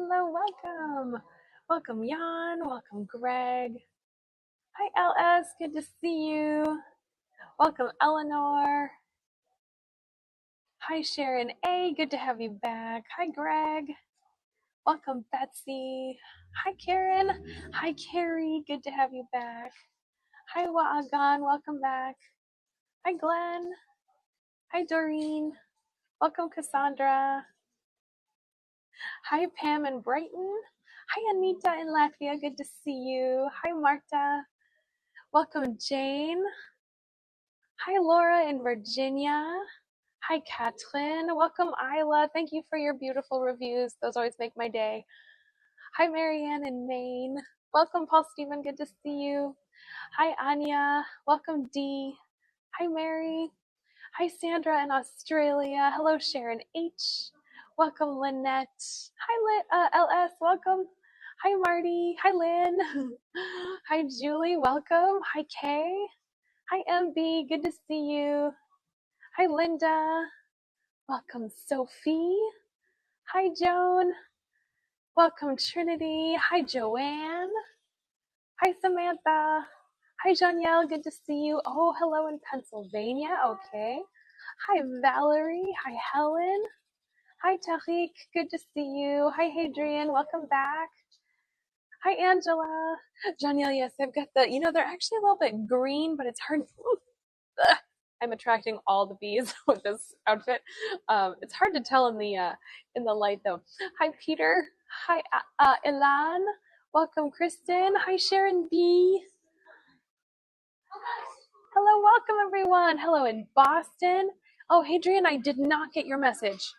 Hello, welcome. Welcome, Jan. Welcome, Greg. Hi, LS. Good to see you. Welcome, Eleanor. Hi, Sharon A. Good to have you back. Hi, Greg. Welcome, Betsy. Hi, Karen. Hi, Carrie. Good to have you back. Hi, Waagan. Welcome back. Hi, Glenn. Hi, Doreen. Welcome, Cassandra. Hi, Pam in Brighton. Hi, Anita in Latvia. Good to see you. Hi, Marta. Welcome, Jane. Hi, Laura in Virginia. Hi, Katrin. Welcome, Isla. Thank you for your beautiful reviews. Those always make my day. Hi, Marianne in Maine. Welcome, Paul Stephen. Good to see you. Hi, Anya. Welcome, Dee. Hi, Mary. Hi, Sandra in Australia. Hello, Sharon H. Welcome, Lynette. Hi, LS. Welcome. Hi, Marty. Hi, Lynn. Hi, Julie. Welcome. Hi, Kay. Hi, MB. Good to see you. Hi, Linda. Welcome, Sophie. Hi, Joan. Welcome, Trinity. Hi, Joanne. Hi, Samantha. Hi, Janielle. Good to see you. Oh, hello in Pennsylvania. Okay. Hi, Valerie. Hi, Helen. Hi, Tariq. Good to see you. Hi, Hadrian. Welcome back. Hi, Angela. Janielle, yes, I've got they're actually a little bit green, but it's hard. I'm attracting all the bees with this outfit. It's hard to tell in the light though. Hi, Peter. Hi, Elan. Welcome, Kristen. Hi, Sharon B. Hello, welcome everyone. Hello in Boston. Oh, Hadrian, I did not get your message.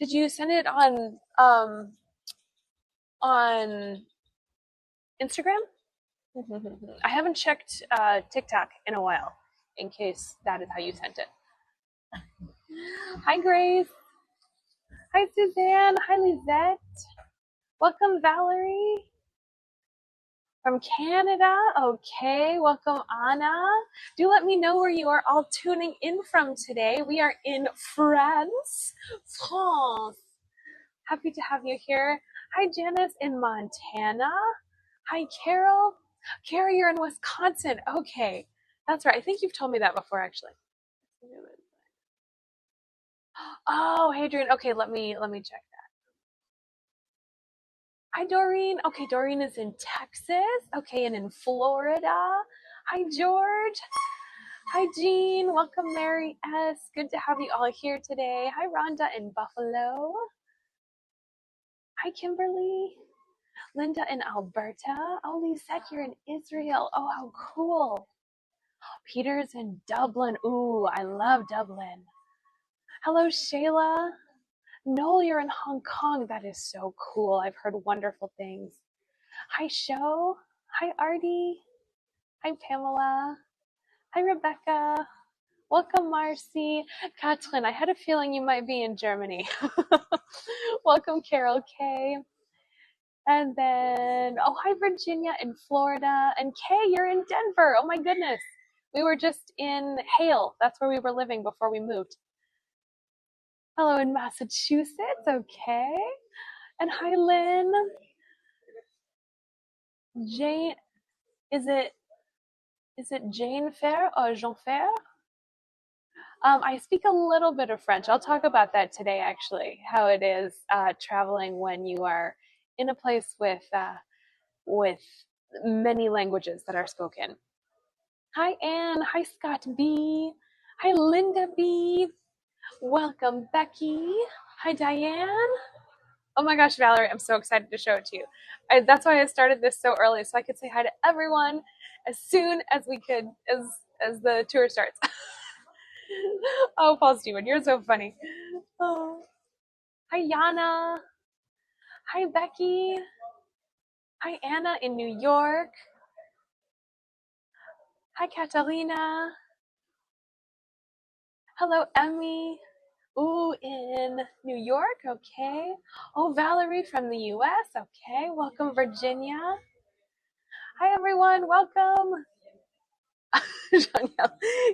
Did you send it on Instagram? I haven't checked TikTok in a while, in case that is how you sent it. Hi, Grace. Hi, Suzanne. Hi, Lisette. Welcome, Valerie. From Canada. Okay. Welcome, Anna. Do let me know where you are all tuning in from today. We are in France. France. Happy to have you here. Hi, Janice in Montana. Hi, Carol. Carrie, you're in Wisconsin. Okay. That's right. I think you've told me that before, actually. Oh, Hadrian. Okay, let me check that. Hi, Doreen. Okay, Doreen is in Texas. Okay, and in Florida. Hi, George. Hi, Jean. Welcome, Mary S. Good to have you all here today. Hi, Rhonda in Buffalo. Hi, Kimberly. Linda in Alberta. Oh, Lisette, you're in Israel. Oh, how cool. Peter's in Dublin. Ooh, I love Dublin. Hello, Shayla. Noel, you're in Hong Kong. That is so cool. I've heard wonderful things. Hi, Sho. Hi, Artie. Hi, Pamela. Hi, Rebecca. Welcome, Marcy. Katrin, I had a feeling you might be in Germany. Welcome, Carol K. And then, oh, hi, Virginia in Florida. And Kay, you're in Denver. Oh, my goodness. We were just in Hale. That's where we were living before we moved. Hello in Massachusetts. Okay. And hi, Lynn. Jane, is it Jane Fair or Jean Fair? I speak a little bit of French. I'll talk about that today, actually, how it is traveling when you are in a place with many languages that are spoken. Hi, Anne. Hi, Scott B. Hi, Linda B. Welcome, Becky. Hi, Diane. Oh my gosh, Valerie, I'm so excited to show it to you. That's why I started this so early, so I could say hi to everyone as soon as we could, as the tour starts. Oh, Paul Stewart, you're so funny. Oh. Hi, Yana. Hi, Becky. Hi, Anna in New York. Hi, Catalina. Hello, Emmy. Ooh, in New York. Okay. Oh, Valerie from the US. Okay. Welcome, Virginia. Hi, everyone. Welcome.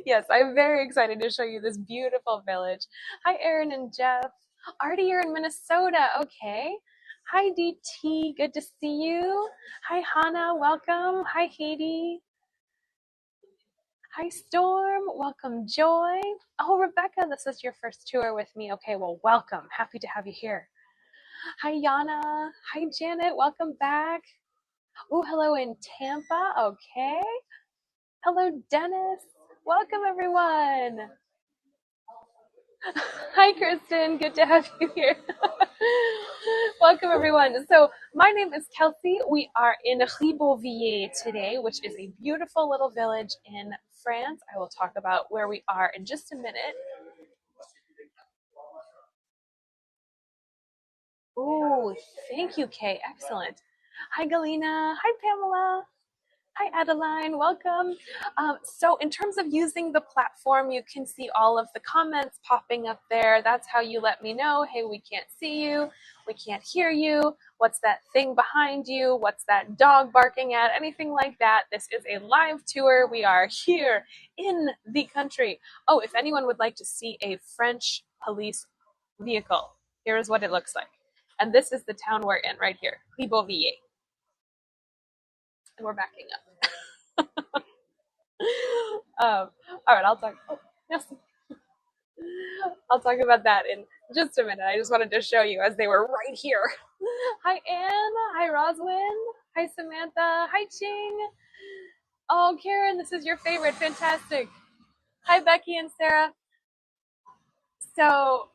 Yes, I'm very excited to show you this beautiful village. Hi, Erin and Jeff. Artie, you're in Minnesota. Okay. Hi, DT. Good to see you. Hi, Hannah. Welcome. Hi, Haiti. Hi, Storm. Welcome, Joy. Oh, Rebecca, this is your first tour with me. Okay, well, welcome. Happy to have you here. Hi, Yana. Hi, Janet. Welcome back. Oh, hello in Tampa. Okay. Hello, Dennis. Welcome, everyone. Hi, Kristen. Good to have you here. Welcome, everyone. So, my name is Kelsey. We are in Ribeauvillé today, which is a beautiful little village in France. I will talk about where we are in just a minute. Oh, thank you, Kay. Excellent. Hi, Galina. Hi, Pamela. Hi, Adeline. Welcome. So in terms of using the platform, you can see all of the comments popping up there. That's how you let me know, hey, we can't see you. We can't hear you. What's that thing behind you? What's that dog barking at? Anything like that. This is a live tour. We are here in the country. Oh, if anyone would like to see a French police vehicle, here is what it looks like. And this is the town we're in right here, Ribeauvillé. And we're backing up. All right, I'll talk. Oh, yes. I'll talk about that in just a minute. I just wanted to show you as they were right here. Hi, Anne. Hi, Roswin. Hi, Samantha. Hi, Ching. Oh, Karen, this is your favorite. Fantastic. Hi, Becky and Sarah. So,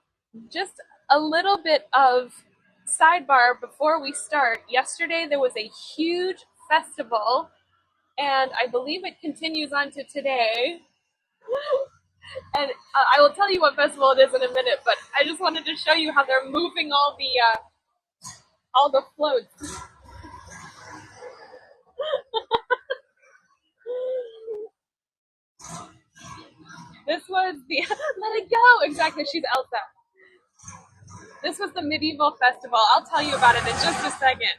just a little bit of sidebar before we start. Yesterday, there was a huge festival, and I believe it continues on to today. And I will tell you what festival it is in a minute, but I just wanted to show you how they're moving all the floats. This was the let it go exactly. She's Elsa. This was the medieval festival. I'll tell you about it in just a second.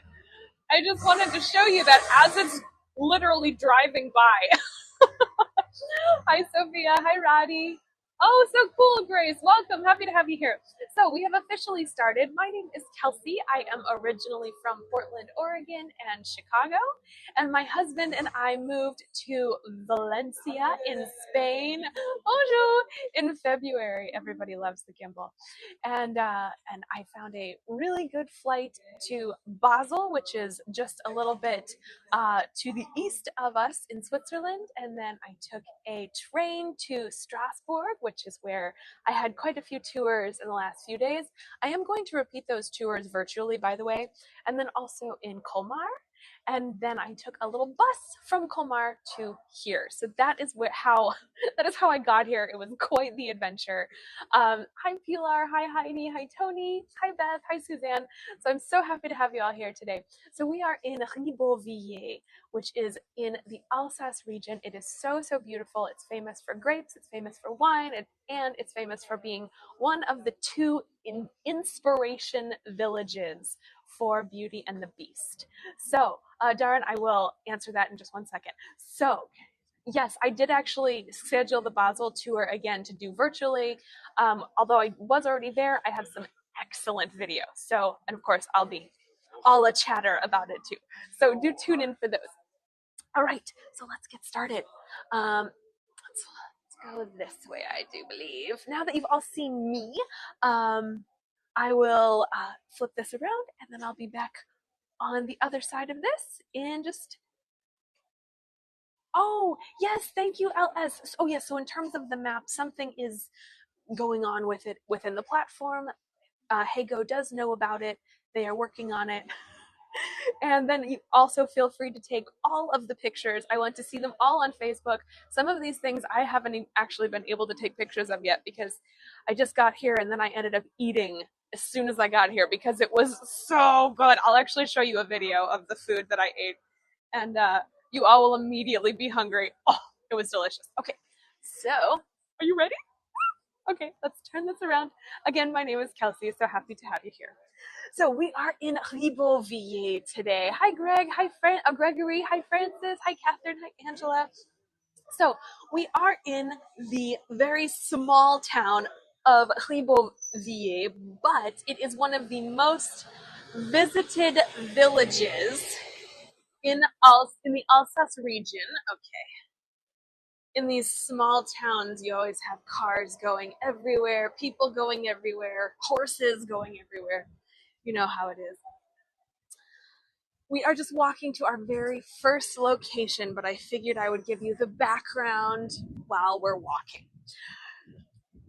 I just wanted to show you that as it's literally driving by. Hi, Sophia. Hi, Roddy. Oh, so cool, Grace. Welcome. Happy to have you here. So we have officially started. My name is Kelsey. I am originally from Portland, Oregon and Chicago. And my husband and I moved to Valencia in Spain. Bonjour! In February. Everybody loves the gimbal. And I found a really good flight to Basel, which is just a little bit to the east of us in Switzerland. And then I took a train to Strasbourg, which is where I had quite a few tours in the last few days. I am going to repeat those tours virtually, by the way, and then also in Colmar. And then I took a little bus from Colmar to here. So that is how I got here. It was quite the adventure. Hi Pilar, hi Heidi, hi Tony, hi Beth, hi Suzanne. So I'm so happy to have you all here today. So we are in Ribeauvillé, which is in the Alsace region. It is so beautiful. It's famous for grapes, it's famous for wine, and it's famous for being one of the two inspiration villages for Beauty and the Beast. So, Darren, I will answer that in just one second. So, yes, I did actually schedule the Basel tour again to do virtually. Although I was already there, I have some excellent video. So, and of course, I'll be all a chatter about it too. So do tune in for those. All right, so let's get started. Let's go this way, I do believe. Now that you've all seen me, I will flip this around and then I'll be back on the other side of this in just. Oh, yes, thank you, LS. Oh, yes, so in terms of the map, something is going on with it within the platform. Hago does know about it. They are working on it. And then you also feel free to take all of the pictures. I want to see them all on Facebook. Some of these things I haven't actually been able to take pictures of yet because I just got here and then I ended up eating as soon as I got here because it was so good. I'll actually show you a video of the food that I ate. And you all will immediately be hungry. Oh, it was delicious. Okay, so are you ready? Okay, let's turn this around. Again, my name is Kelsey, so happy to have you here. So we are in Ribeauvillé today. Hi, Greg. Hi, Gregory. Hi, Francis. Hi, Catherine. Hi, Angela. So we are in the very small town of Ribeauvillé, but it is one of the most visited villages in in the Alsace region. Okay. In these small towns, you always have cars going everywhere, people going everywhere, horses going everywhere. You know how it is. We are just walking to our very first location, but I figured I would give you the background while we're walking.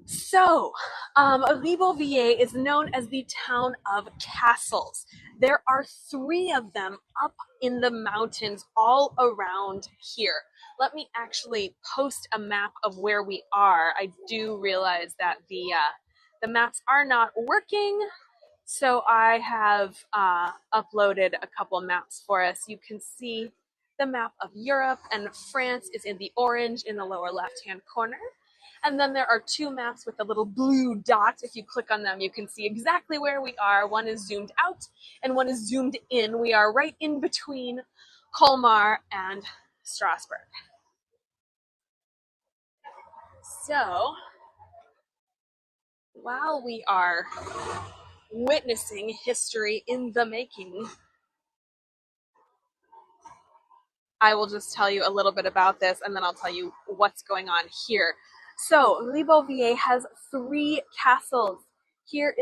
So, Ribeauvillé is known as the town of castles. There are three of them up in the mountains all around here. Let me actually post a map of where we are. I do realize that the maps are not working, so I have uploaded a couple maps for us. You can see the map of Europe, and France is in the orange in the lower left-hand corner. And then there are two maps with a little blue dot. If you click on them, you can see exactly where we are. One is zoomed out and one is zoomed in. We are right in between Colmar and Strasbourg. So while we are witnessing history in the making, I will just tell you a little bit about this and then I'll tell you what's going on here. So Ribeauvillé has three castles. Here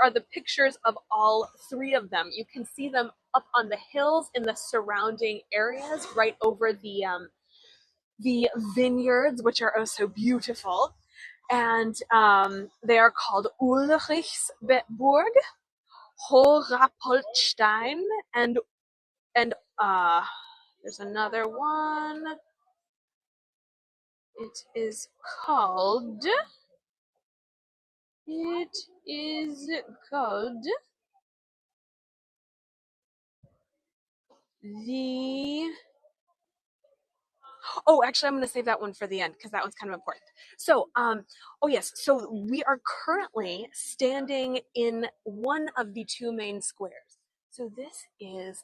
are the pictures of all three of them. You can see them up on the hills in the surrounding areas, right over the vineyards, which are also beautiful. And they are called Ulrichsburg, Hochapoltstein, and there's another one. It is called the oh, actually I'm going to save that one for the end because that one's kind of important. So oh yes, so we are currently standing in one of the two main squares. So this is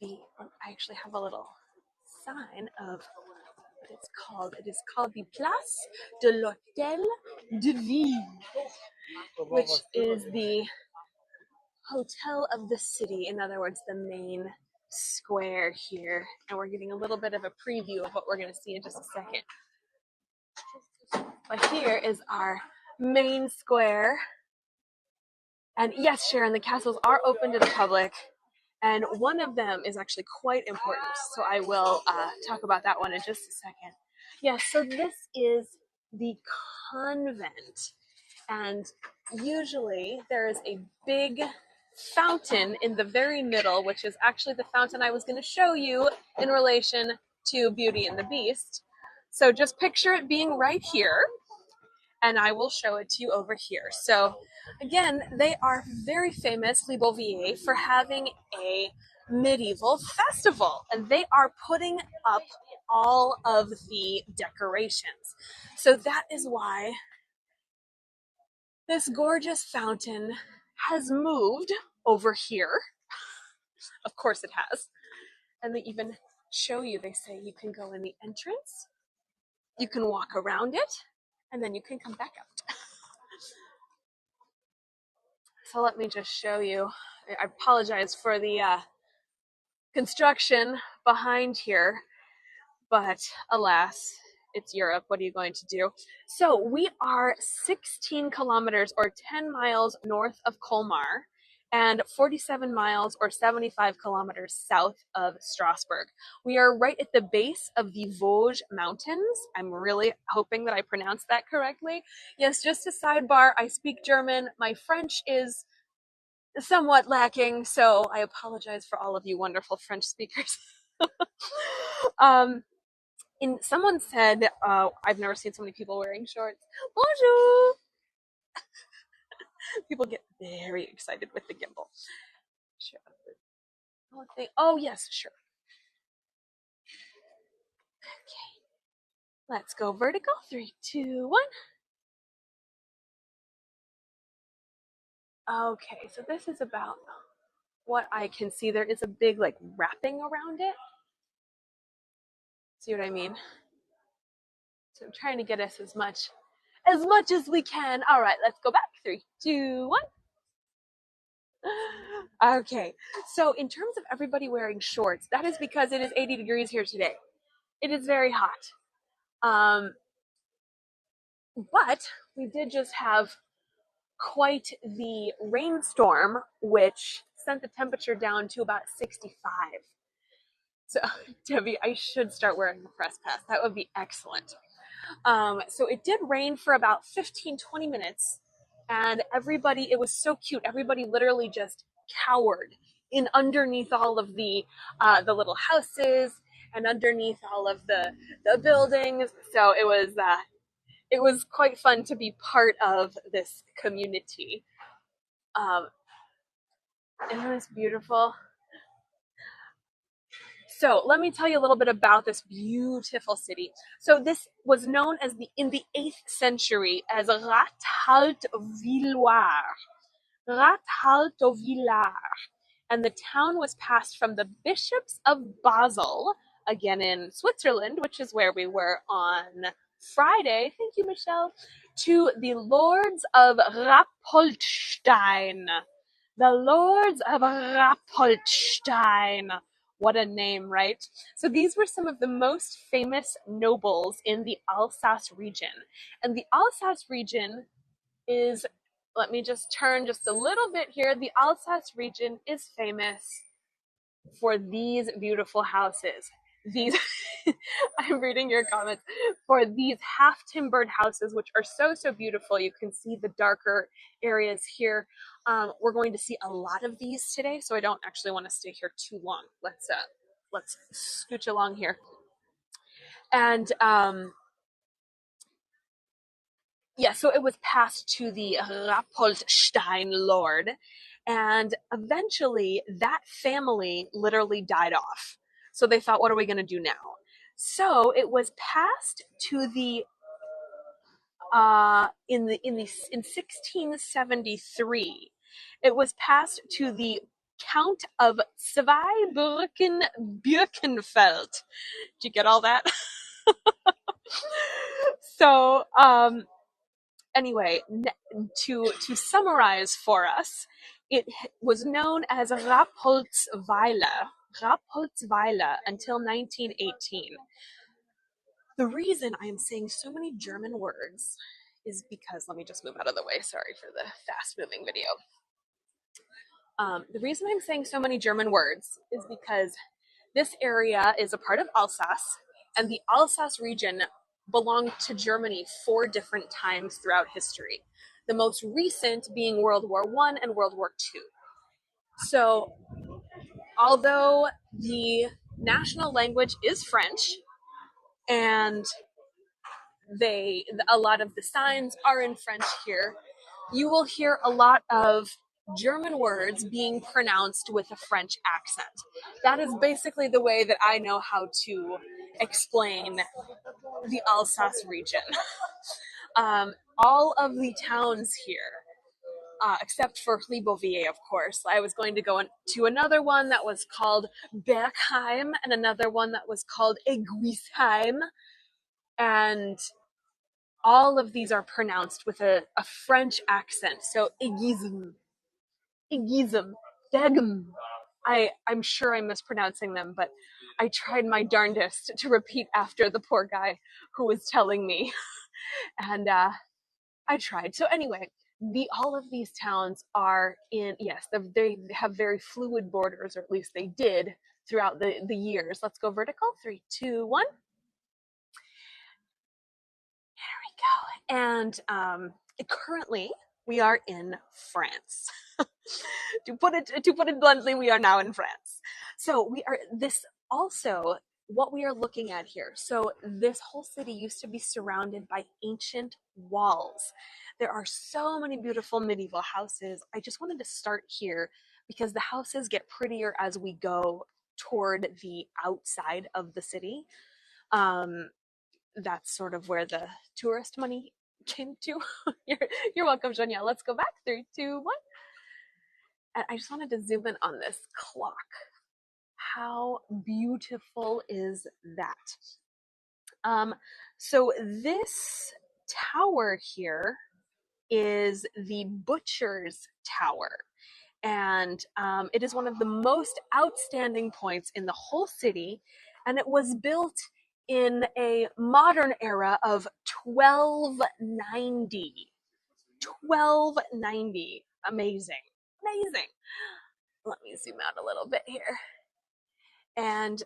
I actually have a little sign of what it's called. It is called the Place de l'Hôtel de Ville, which is the hotel of the city. In other words, the main square here. And we're getting a little bit of a preview of what we're going to see in just a second. But here is our main square. And yes, Sharon, the castles are open to the public. And one of them is actually quite important. So I will talk about that one in just a second. Yes, so this is the convent. And usually there is a big fountain in the very middle, which is actually the fountain I was going to show you in relation to Beauty and the Beast. So just picture it being right here, and I will show it to you over here. So again, they are very famous, Ribeauvillé, for having a medieval festival, and they are putting up all of the decorations. So that is why this gorgeous fountain has moved over here. Of course it has. And they even show you, they say you can go in the entrance, you can walk around it, and then you can come back out. So let me just show you. I apologize for the construction behind here, but alas, it's Europe. What are you going to do? So we are 16 kilometers or 10 miles north of Colmar and 47 miles or 75 kilometers south of Strasbourg. We are right at the base of the Vosges Mountains. I'm really hoping that I pronounced that correctly. Yes, just a sidebar, I speak German. My French is somewhat lacking, so I apologize for all of you wonderful French speakers. Someone said, I've never seen so many people wearing shorts. Bonjour! People get very excited with the gimbal. Sure. Oh, yes, sure. Okay. Let's go vertical. 3, 2, 1. Okay, so this is about what I can see. There is a big like wrapping around it. See what I mean? So I'm trying to get us as much as we can. All right, let's go back. 3, 2, 1. Okay, so in terms of everybody wearing shorts, that is because it is 80 degrees here today. It is very hot. Um, but we did just have quite the rainstorm, which sent the temperature down to about 65. So, Debbie, I should start wearing the press pass. That would be excellent. So it did rain for about 15, 20 minutes, and everybody, it was so cute. Everybody literally just cowered in underneath all of the little houses and underneath all of the buildings. So it was quite fun to be part of this community. Um, it was beautiful. So let me tell you a little bit about this beautiful city. So this was known as in the 8th century as Rathaltvillar. Rathaltvillar. And the town was passed from the bishops of Basel, again in Switzerland, which is where we were on Friday, thank you, Michelle, to the lords of Rappoltstein. The lords of Rappoltstein. What a name, right? So these were some of the most famous nobles in the Alsace region. And the Alsace region is, let me just turn just a little bit here. The Alsace region is famous for these beautiful houses. These, I'm reading your comments, for these half timbered houses, which are so, so beautiful. You can see the darker areas here. We're going to see a lot of these today, so I don't actually want to stay here too long. Let's scooch along here. And yeah, so it was passed to the Rappoltstein lord, and eventually that family literally died off. So they thought, what are we going to do now? So it was passed to the in 1673. It was passed to the Count of Zweibrücken Birkenfeld. Did you get all that? So anyway, to summarize for us, it was known as Rapoltsweiler until 1918. The reason I am saying so many German words is because, let me just move out of the way, sorry for the fast moving video. The reason I'm saying so many German words is because this area is a part of Alsace, and the Alsace region belonged to Germany 4 different times throughout history. The most recent being World War I and World War II. So, although the national language is French, and a lot of the signs are in French here, you will hear a lot of German words being pronounced with a French accent. That is basically the way that I know how to explain the Alsace region. All of the towns here, except for Ribeauville, of course. I was going to go to another one that was called Bergheim and another one that was called Eguisheim. And all of these are pronounced with a French accent. So Eguism, Degum. I'm sure I'm mispronouncing them, but I tried my darndest to repeat after the poor guy who was telling me. And I tried. So anyway, all of these towns are yes, they have very fluid borders, or at least they did throughout the years. Let's go vertical. 3, 2, 1. There we go. And currently we are in France. to put it bluntly, we are now in France. So we are this also what we are looking at here. So this whole city used to be surrounded by ancient walls. There are so many beautiful medieval houses. I just wanted to start here because the houses get prettier as we go toward the outside of the city. That's sort of where the tourist money came to. You're welcome, Janya. Let's go back. 3, 2, 1. And I just wanted to zoom in on this clock. How beautiful is that? So this tower here is the Butcher's Tower. and it is one of the most outstanding points in the whole city, and it was built in a modern era of 1290. 1290. Amazing. Amazing. Let me zoom out a little bit here. And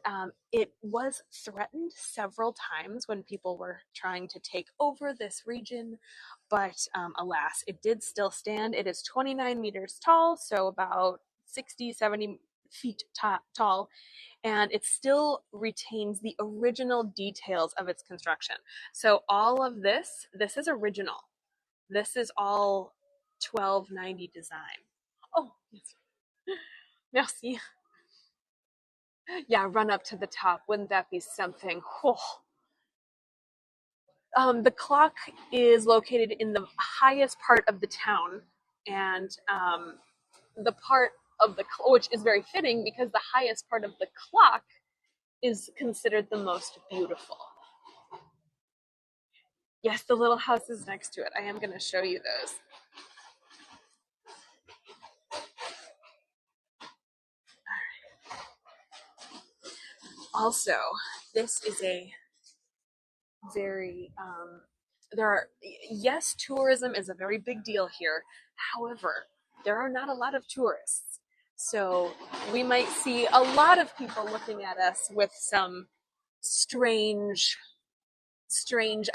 it was threatened several times when people were trying to take over this region, but alas, it did still stand. It is 29 meters tall, so about 60, 70 feet tall, and it still retains the original details of its construction. So all of this is original. This is all 1290 design. Oh, yes. Merci. Yeah, run up to the top. Wouldn't that be something? Oh. The clock is located in the highest part of the town, and the part of the which is very fitting because the highest part of the clock is considered the most beautiful. Yes, the little house is next to it. I am going to show you those. Also, this is a very there are, yes, tourism is a very big deal here. However, there are not a lot of tourists, so we might see a lot of people looking at us with some strange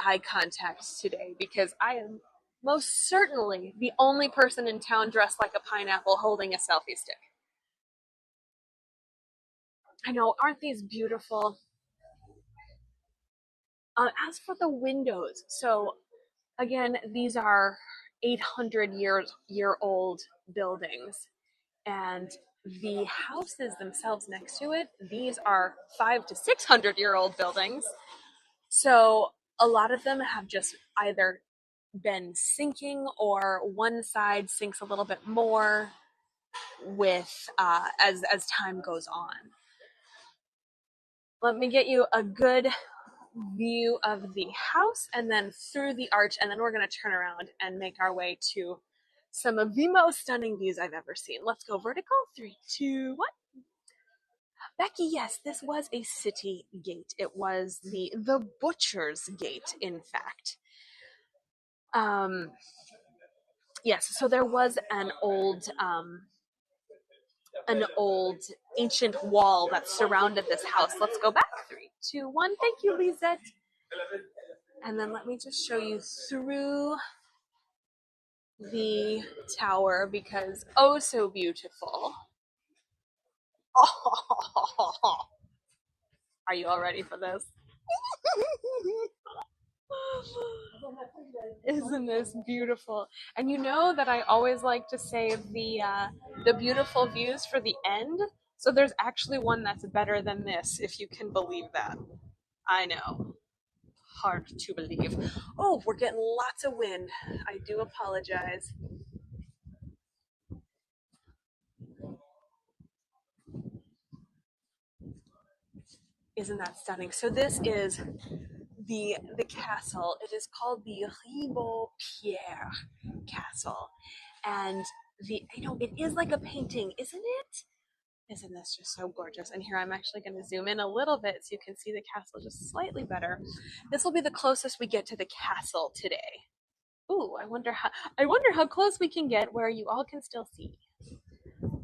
eye contact today, because I am most certainly the only person in town dressed like a pineapple holding a selfie stick. I know, aren't these beautiful? As for the windows, so again, these are 800 year old buildings, and the houses themselves next to it, these are 500 to 600 year old buildings. So a lot of them have just either been sinking, or one side sinks a little bit more with as time goes on. Let me get you a good view of the house and then through the arch, and then we're going to turn around and make our way to some of the most stunning views I've ever seen. Let's go vertical. 3, 2, 1. Becky, yes, this was a city gate. It was the butcher's gate, in fact. Yes, so there was an old ancient wall that surrounded this house. Let's go back. 3, 2, 1. Thank you, Lisette. And then let me just show you through the tower, because oh so beautiful. Oh, are you all ready for this? Isn't this beautiful? And you know that I always like to save the beautiful views for the end. So there's actually one that's better than this, if you can believe that. I know. Hard to believe. Oh, we're getting lots of wind. I do apologize. Isn't that stunning? So this is the castle. It is called the Ribeauvillé castle, and it is like a painting, isn't it? Isn't this just so gorgeous? And here I'm actually going to zoom in a little bit so you can see the castle just slightly better. This will be the closest we get to the castle today. Ooh, I wonder how close we can get where you all can still see.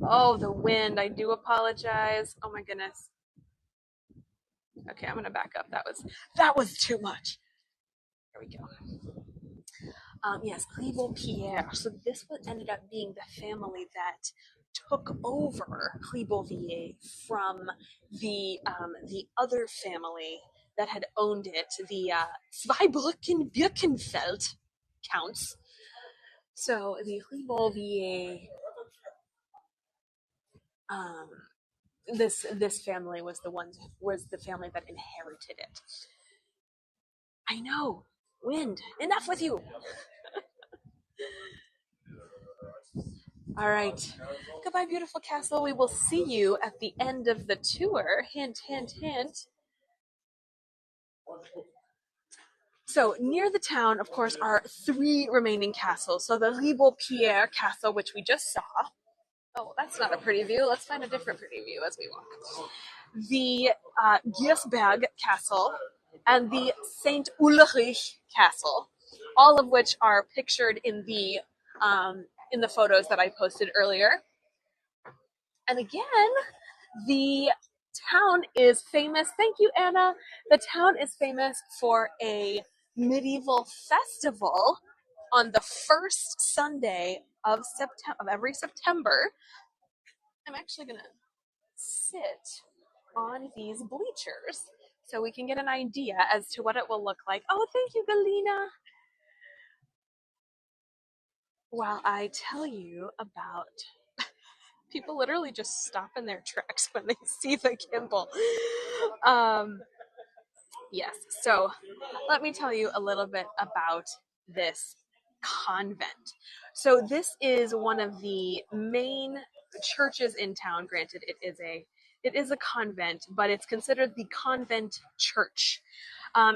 Oh, the wind. I do apologize. Oh my goodness. Okay, I'm gonna back up. That was too much. There we go. Yes, Ribeauvillé. So this ended up being the family that took over Ribeauvillé from the other family that had owned it, the Zweibrücken-Birkenfeld counts. So the Ribeauvillé, um, this family was the family that inherited it. I know. Wind. Enough with you. All right. Goodbye, beautiful castle. We will see you at the end of the tour. Hint, hint, hint. So near the town, of course, are 3 remaining castles. So the Ribeauvillé castle, which we just saw. Oh, that's not a pretty view. Let's find a different pretty view as we walk. The Giersberg Castle and the St. Ulrich Castle, all of which are pictured in the photos that I posted earlier. And again, the town is famous. Thank you, Anna. The town is famous for a medieval festival on the first Sunday of every September. I'm actually gonna sit on these bleachers so we can get an idea as to what it will look like. Oh, thank you, Galina. While I tell you about people literally just stop in their tracks when they see the gimbal. Um, yes, so let me tell you a little bit about this convent. So this is one of the main churches in town. Granted, it is a convent, but it's considered the convent church.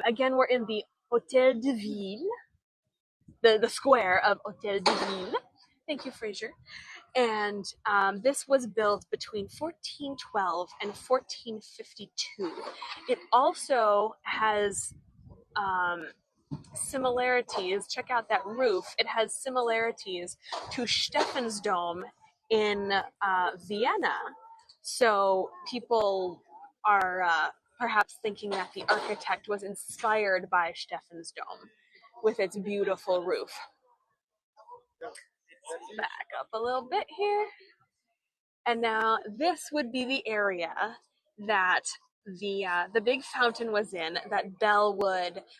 Again, we're in the Hôtel de Ville, the square of Hôtel de Ville. Thank you, Fraser. And this was built between 1412 and 1452. It also has similarities. Check out that roof. It has similarities to Stephansdom in Vienna. So people are perhaps thinking that the architect was inspired by Stephansdom with its beautiful roof. Let's back up a little bit here. And now this would be the area that the big fountain was in, that Belle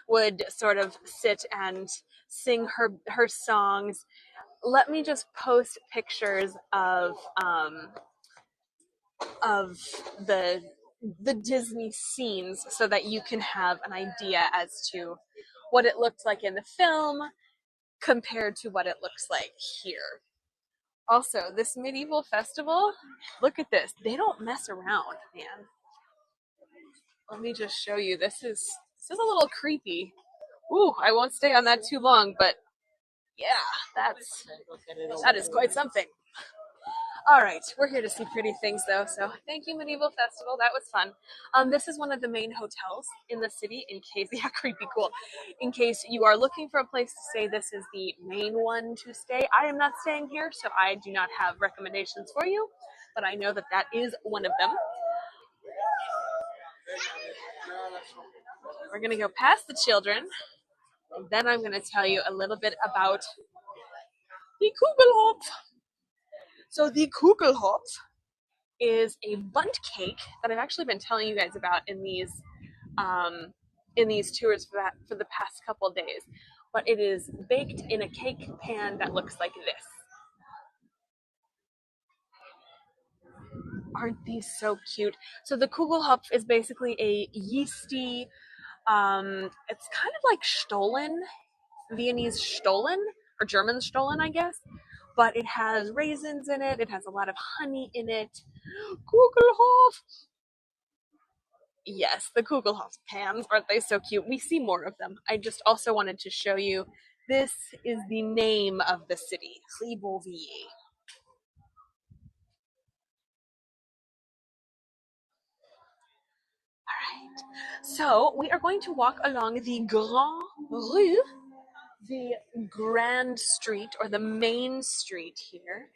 would sort of sit and sing her songs. Let me just post pictures of the Disney scenes so that you can have an idea as to what it looked like in the film compared to what it looks like here. Also, this medieval festival, look at this. They don't mess around, man. Let me just show you. This is a little creepy. Ooh, I won't stay on that too long, but yeah, that is quite something. All right, we're here to see pretty things though, so thank you, Medieval Festival. That was fun. This is one of the main hotels in the city. In case, yeah, creepy cool. In case you are looking for a place to stay, this is the main one to stay. I am not staying here, so I do not have recommendations for you, but I know that that is one of them. We're gonna go past the children, and then I'm gonna tell you a little bit about the Kugelhopf. So the Kugelhopf is a bundt cake that I've actually been telling you guys about um, in these tours for the past couple of days. But it is baked in a cake pan that looks like this. Aren't these so cute? So the Kugelhopf is basically a yeasty, it's kind of like Stollen, Viennese Stollen, or German Stollen, I guess. But it has raisins in it. It has a lot of honey in it. Kugelhopf. Yes, the Kugelhopf pans. Aren't they so cute? We see more of them. I just also wanted to show you. This is the name of the city, Ribeauvillé. All right. So we are going to walk along the Grand Rue, the Grand Street, or the main street here.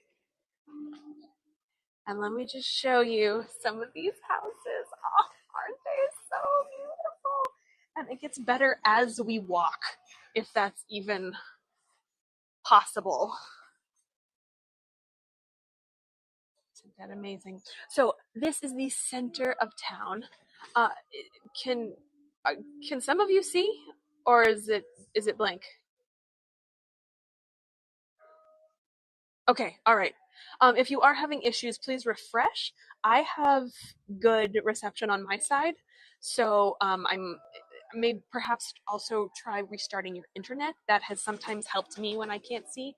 And let me just show you some of these houses. Oh, aren't they so beautiful? And it gets better as we walk, if that's even possible. Isn't that amazing? So this is the center of town. Uh, can can some of you see, or is it blank? Okay, all right. If you are having issues, please refresh. I have good reception on my side, so I'm may perhaps also try restarting your internet. That has sometimes helped me when I can't see.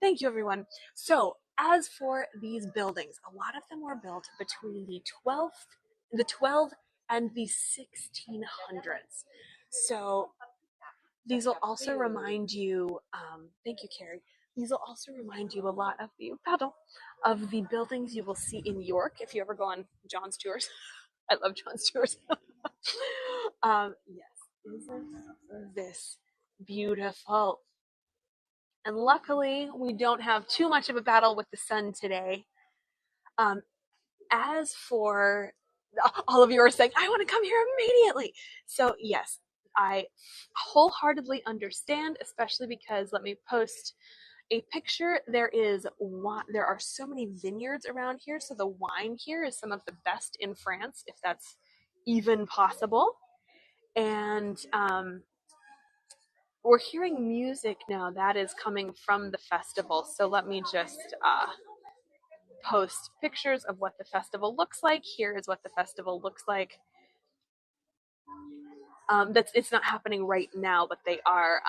Thank you, everyone. So, as for these buildings, a lot of them were built between the 12 and the 1600s. So, these will also remind you. Thank you, Carrie. These will also remind you a lot of the pardon. of the buildings you will see in York if you ever go on John's tours. I love John's tours. Yes, isn't this beautiful? And luckily, we don't have too much of a battle with the sun today. As for all of you are saying, I want to come here immediately. So yes, I wholeheartedly understand, especially because let me post a picture. There are so many vineyards around here, so the wine here is some of the best in France, if that's even possible. And we're hearing music now that is coming from the festival. So let me just post pictures of what the festival looks like. Here is what the festival looks like. It's not happening right now, but they are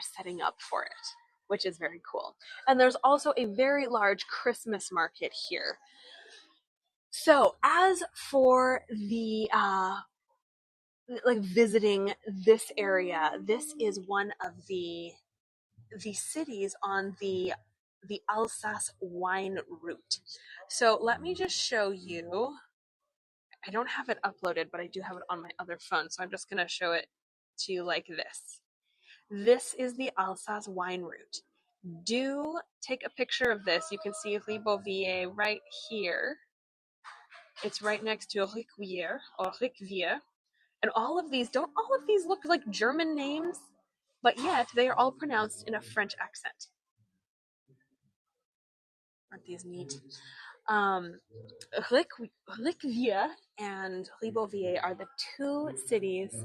setting up for it, which is very cool. And there's also a very large Christmas market here. So as for the like visiting this area, this is one of the cities on the Alsace wine route. So let me just show you. I don't have it uploaded, but I do have it on my other phone, so I'm just going to show it to you like this. This is the Alsace wine route. Do take a picture of this. You can see Ribeauvillé right here. It's right next to Ribeauville or Ribeauvillé. And all of these look like German names, but yet they are all pronounced in a French accent. Aren't these neat? Ribeauvillé and Ribeauvillé are the two cities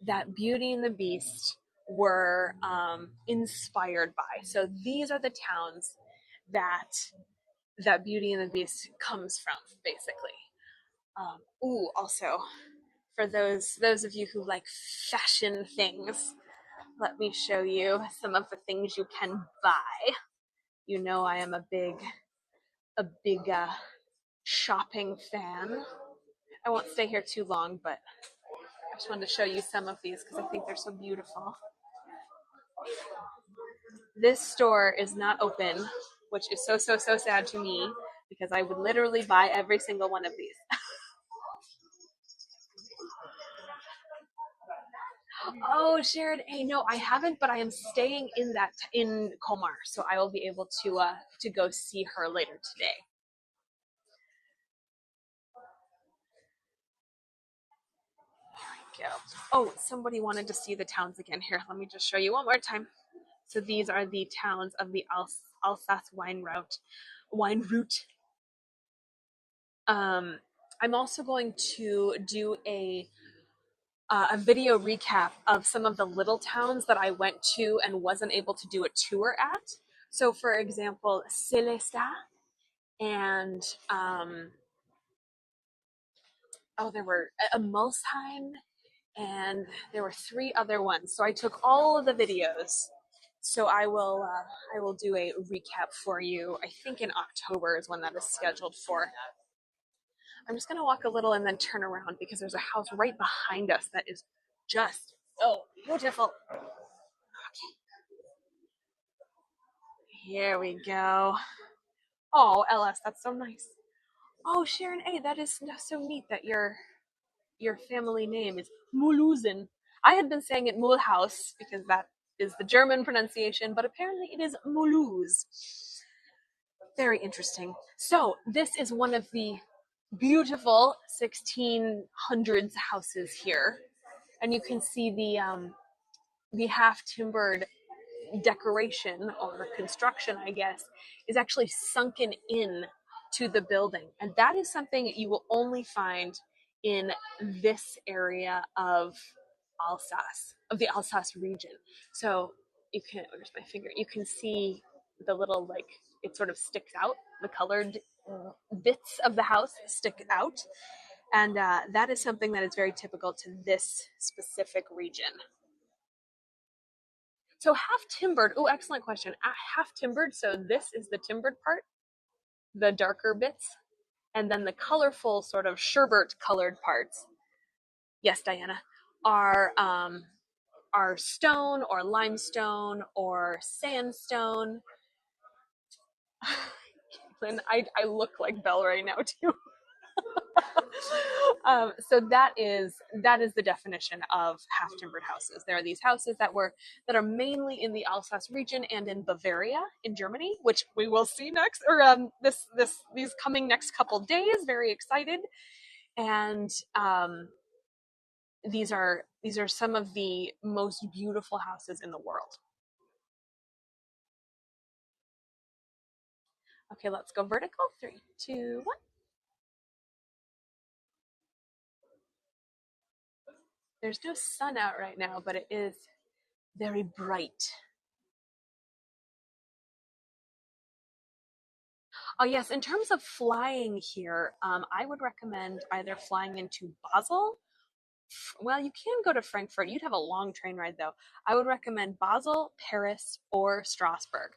that Beauty and the Beast were inspired by. So these are the towns that Beauty and the Beast comes from, basically. Also, for those of you who like fashion things, let me show you some of the things you can buy. You know I am a big shopping fan. I won't stay here too long, but I just wanted to show you some of these because I think they're so beautiful. This store is not open, which is so sad to me because I would literally buy every single one of these. Oh, Sharon, hey, no, I haven't, but I am staying in Colmar, so I will be able to go see her later today. There we go. Oh, somebody wanted to see the towns again. Here, let me just show you one more time. So these are the towns of the Alsace wine route. I'm also going to do a video recap of some of the little towns that I went to and wasn't able to do a tour at. So, for example, Célestat and there were a Mulsheim, and there were 3 other ones. So I took all of the videos. So I will do a recap for you. I think in October is when that is scheduled for. I'm just gonna walk a little and then turn around because there's a house right behind us that is just so beautiful. Okay. Here we go. Oh, LS, that's so nice. Oh, Sharon A, that is so neat that your family name is Mulhausen. I had been saying it Mulhouse because that is the German pronunciation, but apparently it is Mulhouse. Very interesting. So this is one of the beautiful 1600s houses here, and you can see the half timbered decoration or construction, I guess, is actually sunken in to the building, and that is something you will only find in this area of the Alsace region. So you can, where's my finger? You can see the little, like, it sort of sticks out. The colored bits of the house stick out, and that is something that is very typical to this specific region. So half timbered. Oh, excellent question. Half timbered. So this is the timbered part, the darker bits, and then the colorful, sort of sherbet colored parts. Yes, Diana, are stone or limestone or sandstone. Brooklyn. I look like Belle right now too. So that is the definition of half timbered houses. There are these houses that are mainly in the Alsace region and in Bavaria in Germany, which we will see next, or these coming next couple days. Very excited. And these are some of the most beautiful houses in the world. Okay, let's go vertical. 3, 2, 1. There's no sun out right now, but it is very bright. Oh yes, in terms of flying here, I would recommend either flying into Basel. Well, you can go to Frankfurt. You'd have a long train ride though. I would recommend Basel, Paris, or Strasbourg.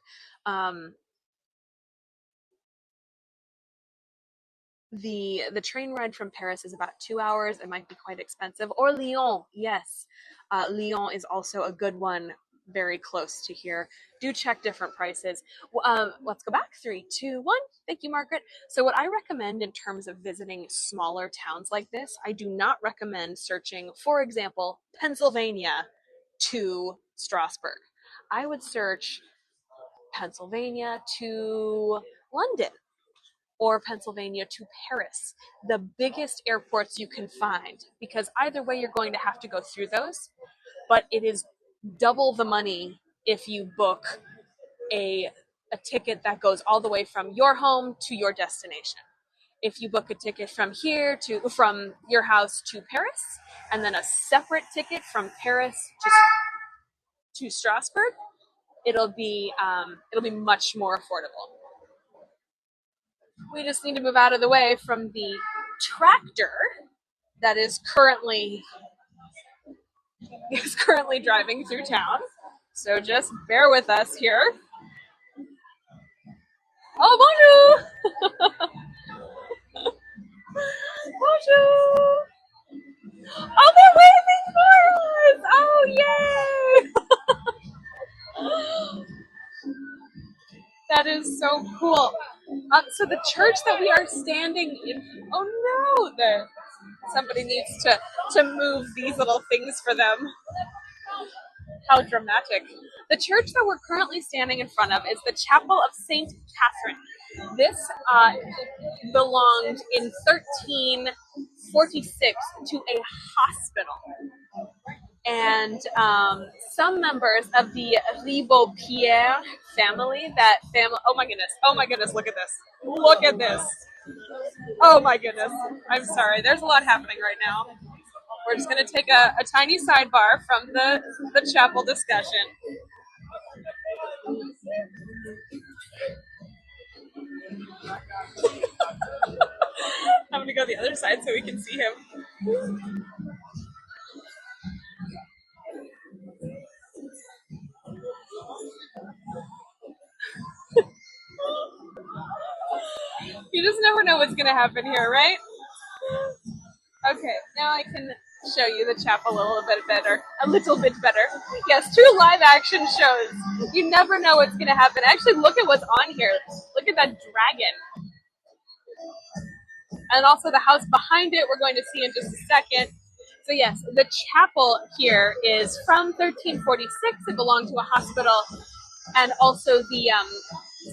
The train ride from Paris is about 2 hours. It might be quite expensive. Or Lyon, yes. Lyon is also a good one, very close to here. Do check different prices. Let's go back. 3, 2, 1. Thank you, Margaret. So what I recommend in terms of visiting smaller towns like this, I do not recommend searching, for example, Pennsylvania to Strasbourg. I would search Pennsylvania to London, or Pennsylvania to Paris, the biggest airports you can find, because either way you're going to have to go through those, but it is double the money if you book a ticket that goes all the way from your home to your destination. If you book a ticket from your house to Paris, and then a separate ticket from Paris to Strasbourg, it'll be much more affordable. We just need to move out of the way from the tractor that is currently driving through town. So just bear with us here. Oh, bonjour! Bonjour! Oh, they're waving for us! Oh, yay! That is so cool. So the church that we are standing in, oh no, somebody needs to move these little things for them. How dramatic. The church that we're currently standing in front of is the Chapel of St. Catherine. This belonged in 1346 to a hospital. And some members of the Ribeauvillé family, oh my goodness, look at this. Oh my goodness, I'm sorry, there's a lot happening right now. We're just going to take a tiny sidebar from the chapel discussion. I'm going to go the other side so we can see him. You just never know what's going to happen here, right? Okay, now I can show you the chapel a little bit better. Yes, true live action shows. You never know what's going to happen. Actually, look at what's on here. Look at that dragon. And also the house behind it, we're going to see in just a second. So yes, the chapel here is from 1346. It belonged to a hospital, and also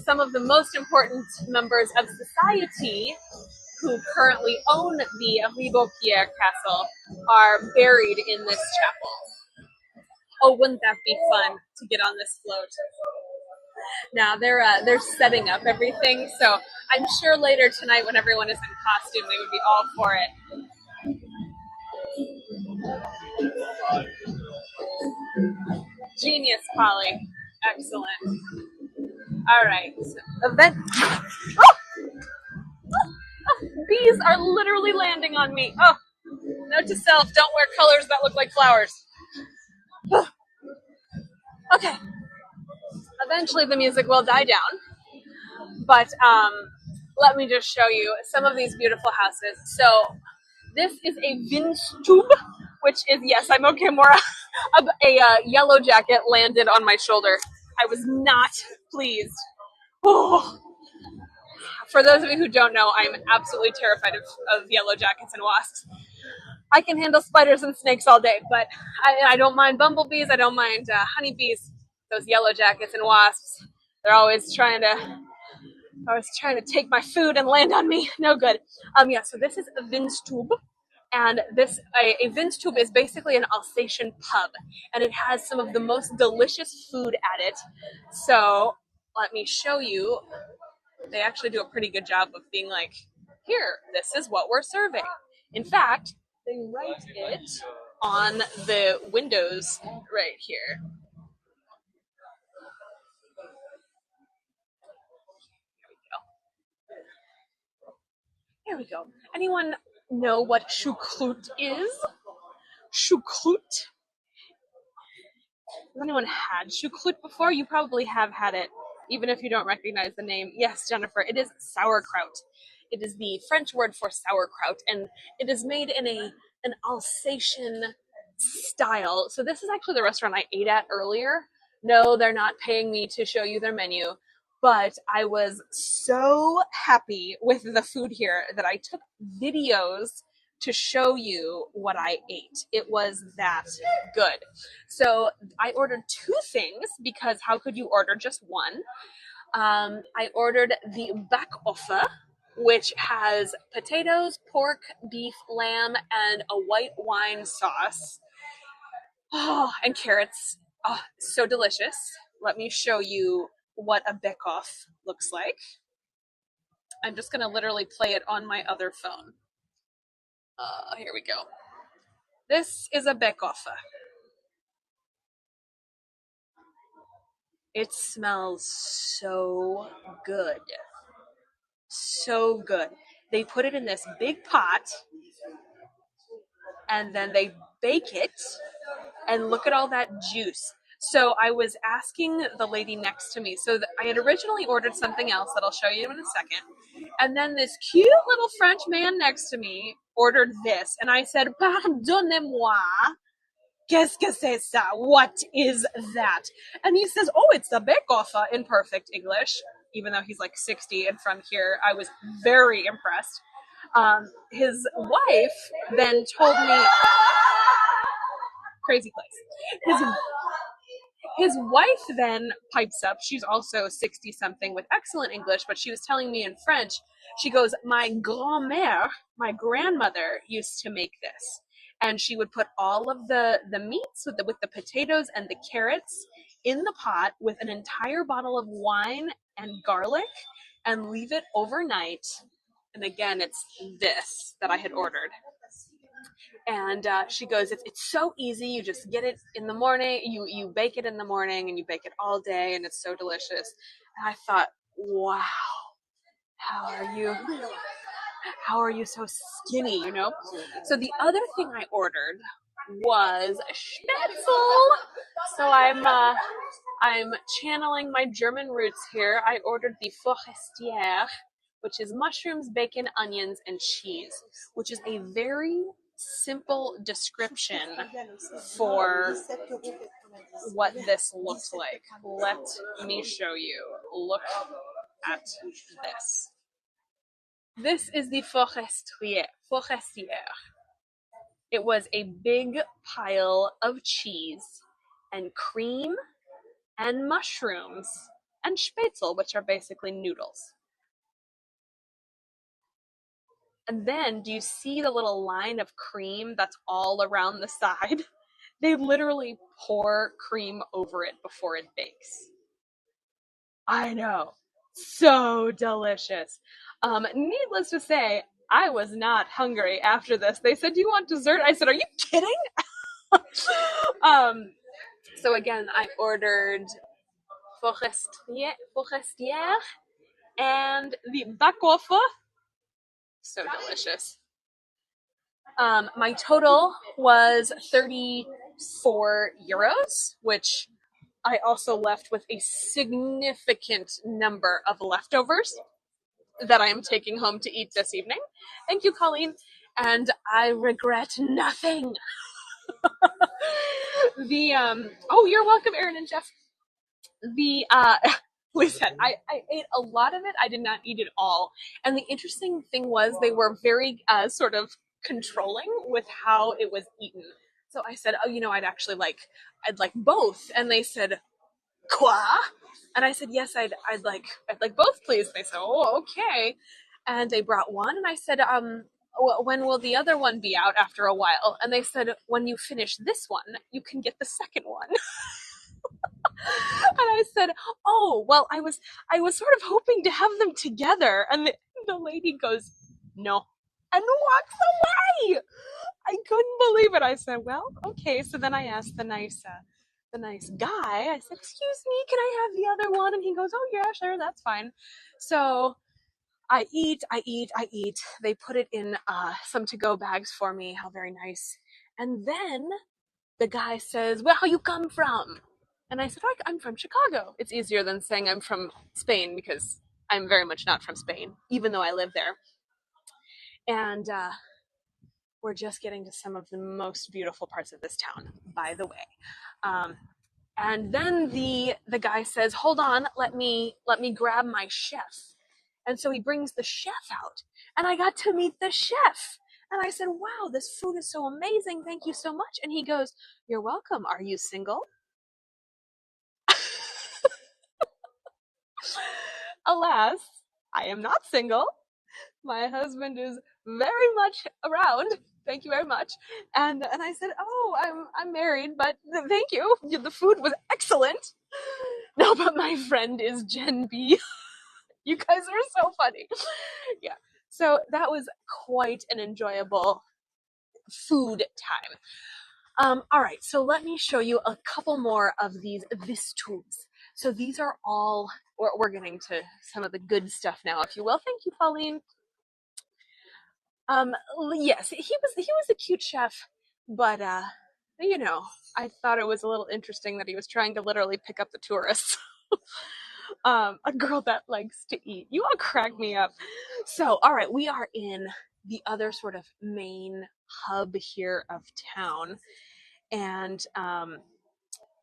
some of the most important members of society who currently own the Ribeauvillé castle are buried in this chapel. Oh, wouldn't that be fun to get on this float? Now they're setting up everything, so I'm sure later tonight when everyone is in costume, they would be all for it. Genius, Polly. Excellent. All right. Event. Oh! Bees are literally landing on me. Oh, note to self: don't wear colors that look like flowers. Okay. Eventually, the music will die down, but let me just show you some of these beautiful houses. So this is a Windstube, which is, yes, I'm okay, Maura. A yellow jacket landed on my shoulder. I was not pleased. Oh, For those of you who don't know, I'm absolutely terrified of yellow jackets and wasps. I can handle spiders and snakes all day, but I don't mind bumblebees. I don't mind honeybees. Those yellow jackets and wasps, they're always trying to take my food and land on me. No good. Yeah, so this is a Vinstube. And a Vinstube is basically an Alsatian pub, and it has some of the most delicious food at it. So let me show you. They actually do a pretty good job of being like, here, this is what we're serving. In fact, they write it on the windows right here. Here we go. Anyone know what choucroute is? Choucroute? Has anyone had choucroute before? You probably have had it, even if you don't recognize the name. Yes, Jennifer, it is sauerkraut. It is the French word for sauerkraut, and it is made in an Alsatian style. So this is actually the restaurant I ate at earlier. No, they're not paying me to show you their menu, but I was so happy with the food here that I took videos to show you what I ate. It was that good. So I ordered two things because how could you order just one? I ordered the backofen, which has potatoes, pork, beef, lamb, and a white wine sauce. Oh, and carrots. Oh, so delicious. Let me show you what a backofen looks like. I'm just going to literally play it on my other phone. Here we go. This is a backofen. It smells so good. So good. They put it in this big pot and then they bake it, and look at all that juice. So I was asking the lady next to me. So I had originally ordered something else that I'll show you in a second. And then this cute little French man next to me ordered this. And I said, pardonnez-moi. Qu'est-ce que c'est ça? What is that? And he says, oh, it's the backofen in perfect English. Even though he's like 60 and from here, I was very impressed. His wife then told me, crazy place. His wife then pipes up. She's also 60 something with excellent English, but she was telling me in French. She goes, my grand-mère, my grandmother used to make this. And she would put all of the meats with the potatoes and the carrots in the pot with an entire bottle of wine and garlic and leave it overnight. And again, it's this that I had ordered. And she goes, it's so easy. You just get it in the morning. You bake it in the morning and you bake it all day, and it's so delicious. And I thought, wow, how are you so skinny, you know? So the other thing I ordered was schnitzel. So I'm channeling my German roots here. I ordered the forestière, which is mushrooms, bacon, onions, and cheese, which is a very simple description for what this looks like. Let me show you. Look at this. This is the forestière. It was a big pile of cheese and cream and mushrooms and spätzle, which are basically noodles. And then do you see the little line of cream that's all around the side? They literally pour cream over it before it bakes. I know. So delicious. Needless to say, I was not hungry after this. They said, do you want dessert? I said, are you kidding? So again, I ordered forestière and the backofen. So delicious. My total was 34 euros, which I also left with a significant number of leftovers that I am taking home to eat this evening. Thank you, Colleen. And I regret nothing. Oh, you're welcome, Erin and Jeff. Listen, I ate a lot of it. I did not eat it all. And the interesting thing was they were very sort of controlling with how it was eaten. So I said, oh, I'd like both. And they said, quoi? And I said, yes, I'd like both, please. And they said, oh, okay. And they brought one, and I said, when will the other one be out after a while? And they said, when you finish this one, you can get the second one. And I said, oh, well, I was sort of hoping to have them together. And the lady goes, no, and walks away. I couldn't believe it. I said, well, okay. So then I asked the nice guy, I said, excuse me, can I have the other one? And he goes, oh yeah, sure, that's fine. So I eat. They put it in some to-go bags for me. How very nice. And then the guy says, where you come from? And I said, I'm from Chicago. It's easier than saying I'm from Spain because I'm very much not from Spain, even though I live there. And we're just getting to some of the most beautiful parts of this town, by the way. And then the guy says, hold on, let me grab my chef. And so he brings the chef out, and I got to meet the chef. And I said, wow, this food is so amazing. Thank you so much. And he goes, you're welcome. Are you single? Alas, I am not single. My husband is very much around. Thank you very much. And I said, oh, I'm married, but thank you. The food was excellent. No, but my friend is Jen B. You guys are so funny. Yeah. So that was quite an enjoyable food time. All right, so let me show you a couple more of these vistus. So these are all, we're getting to some of the good stuff now, if you will. Thank you, Pauline. Yes, he was a cute chef, but you know, I thought it was a little interesting that he was trying to literally pick up the tourists. A girl that likes to eat. You all crack me up. So, all right, we are in the other sort of main hub here of town, and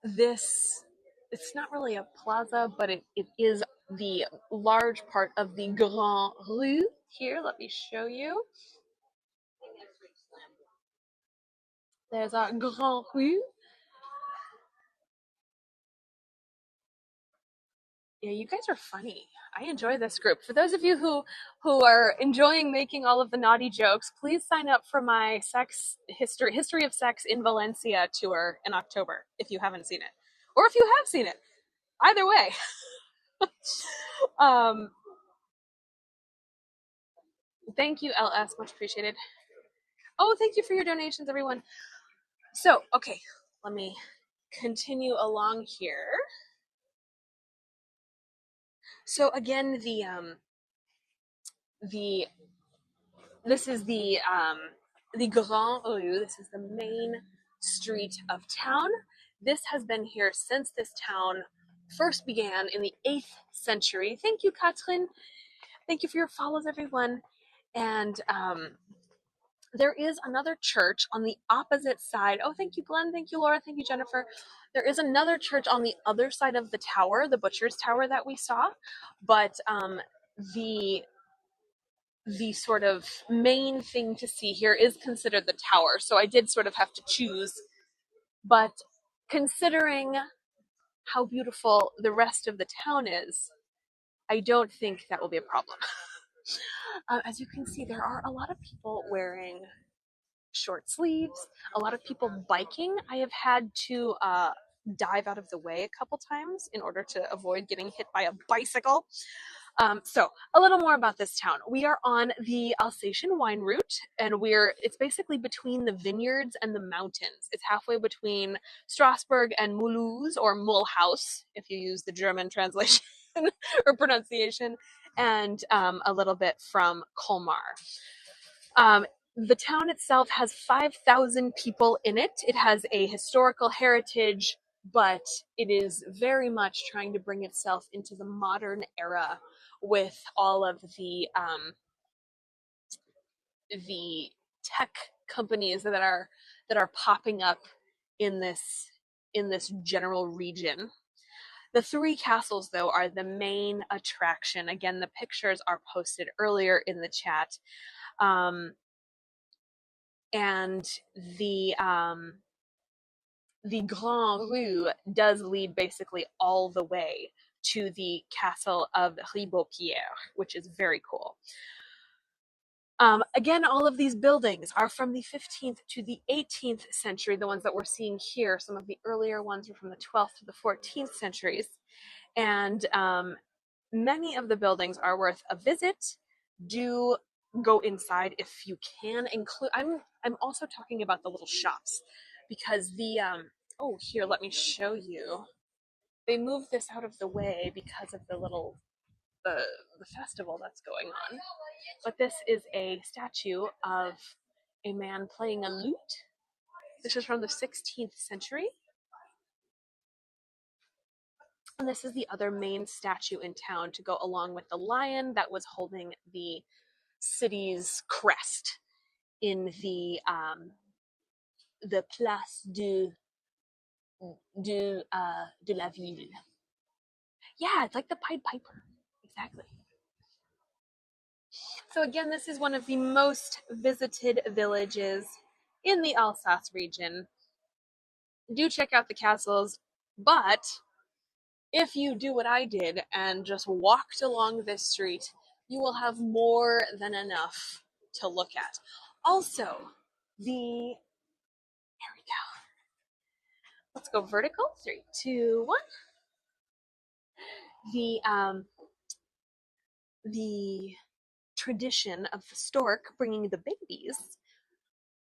this, it's not really a plaza, but it is the large part of the Grand Rue. Here, let me show you. There's our Grand Rue. Yeah, you guys are funny. I enjoy this group. For those of you who are enjoying making all of the naughty jokes, please sign up for my history of sex in Valencia tour in October if you haven't seen it, or if you have seen it. Either way. um, Thank you, LS. Much appreciated. Oh, thank you for your donations, everyone. So, okay, let me continue along here. So again, this is the Grand Rue. This is the main street of town. This has been here since this town first began in the 8th century. Thank you, Katrin. Thank you for your follows, everyone. And there is another church on the opposite side. Oh, thank you, Glenn. Thank you, Laura. Thank you, Jennifer. There is another church on the other side of the tower, the Butcher's Tower that we saw. But the sort of main thing to see here is considered the tower. So I did sort of have to choose. But considering how beautiful the rest of the town is, I don't think that will be a problem. As you can see, there are a lot of people wearing short sleeves, a lot of people biking. I have had to dive out of the way a couple times in order to avoid getting hit by a bicycle. So a little more about this town. We are on the Alsatian wine route, and it's basically between the vineyards and the mountains. It's halfway between Strasbourg and Mulhouse, or Mulhouse, if you use the German translation or pronunciation, and a little bit from Colmar. The town itself has 5,000 people in it. It has a historical heritage, but it is very much trying to bring itself into the modern era with all of the tech companies that are popping up in this general region. The three castles, though, are the main attraction. Again, the pictures are posted earlier in the chat. And the Grand Rue does lead basically all the way to the castle of Ribeauville, which is very cool. Again, all of these buildings are from the 15th to the 18th century. The ones that we're seeing here, some of the earlier ones were from the 12th to the 14th centuries. And many of the buildings are worth a visit. Do go inside if you can. I'm also talking about the little shops, because the oh, here, let me show you. They moved this out of the way because of the the festival that's going on. But this is a statue of a man playing a lute. This is from the 16th century. And this is the other main statue in town to go along with the lion that was holding the city's crest in the Place de la Ville. Yeah, it's like the Pied Piper. Exactly. So again, this is one of the most visited villages in the Alsace region. Do check out the castles, but if you do what I did and just walked along this street, you will have more than enough to look at. Also, there we go. Let's go vertical. 3, 2, 1. The tradition of the stork bringing the babies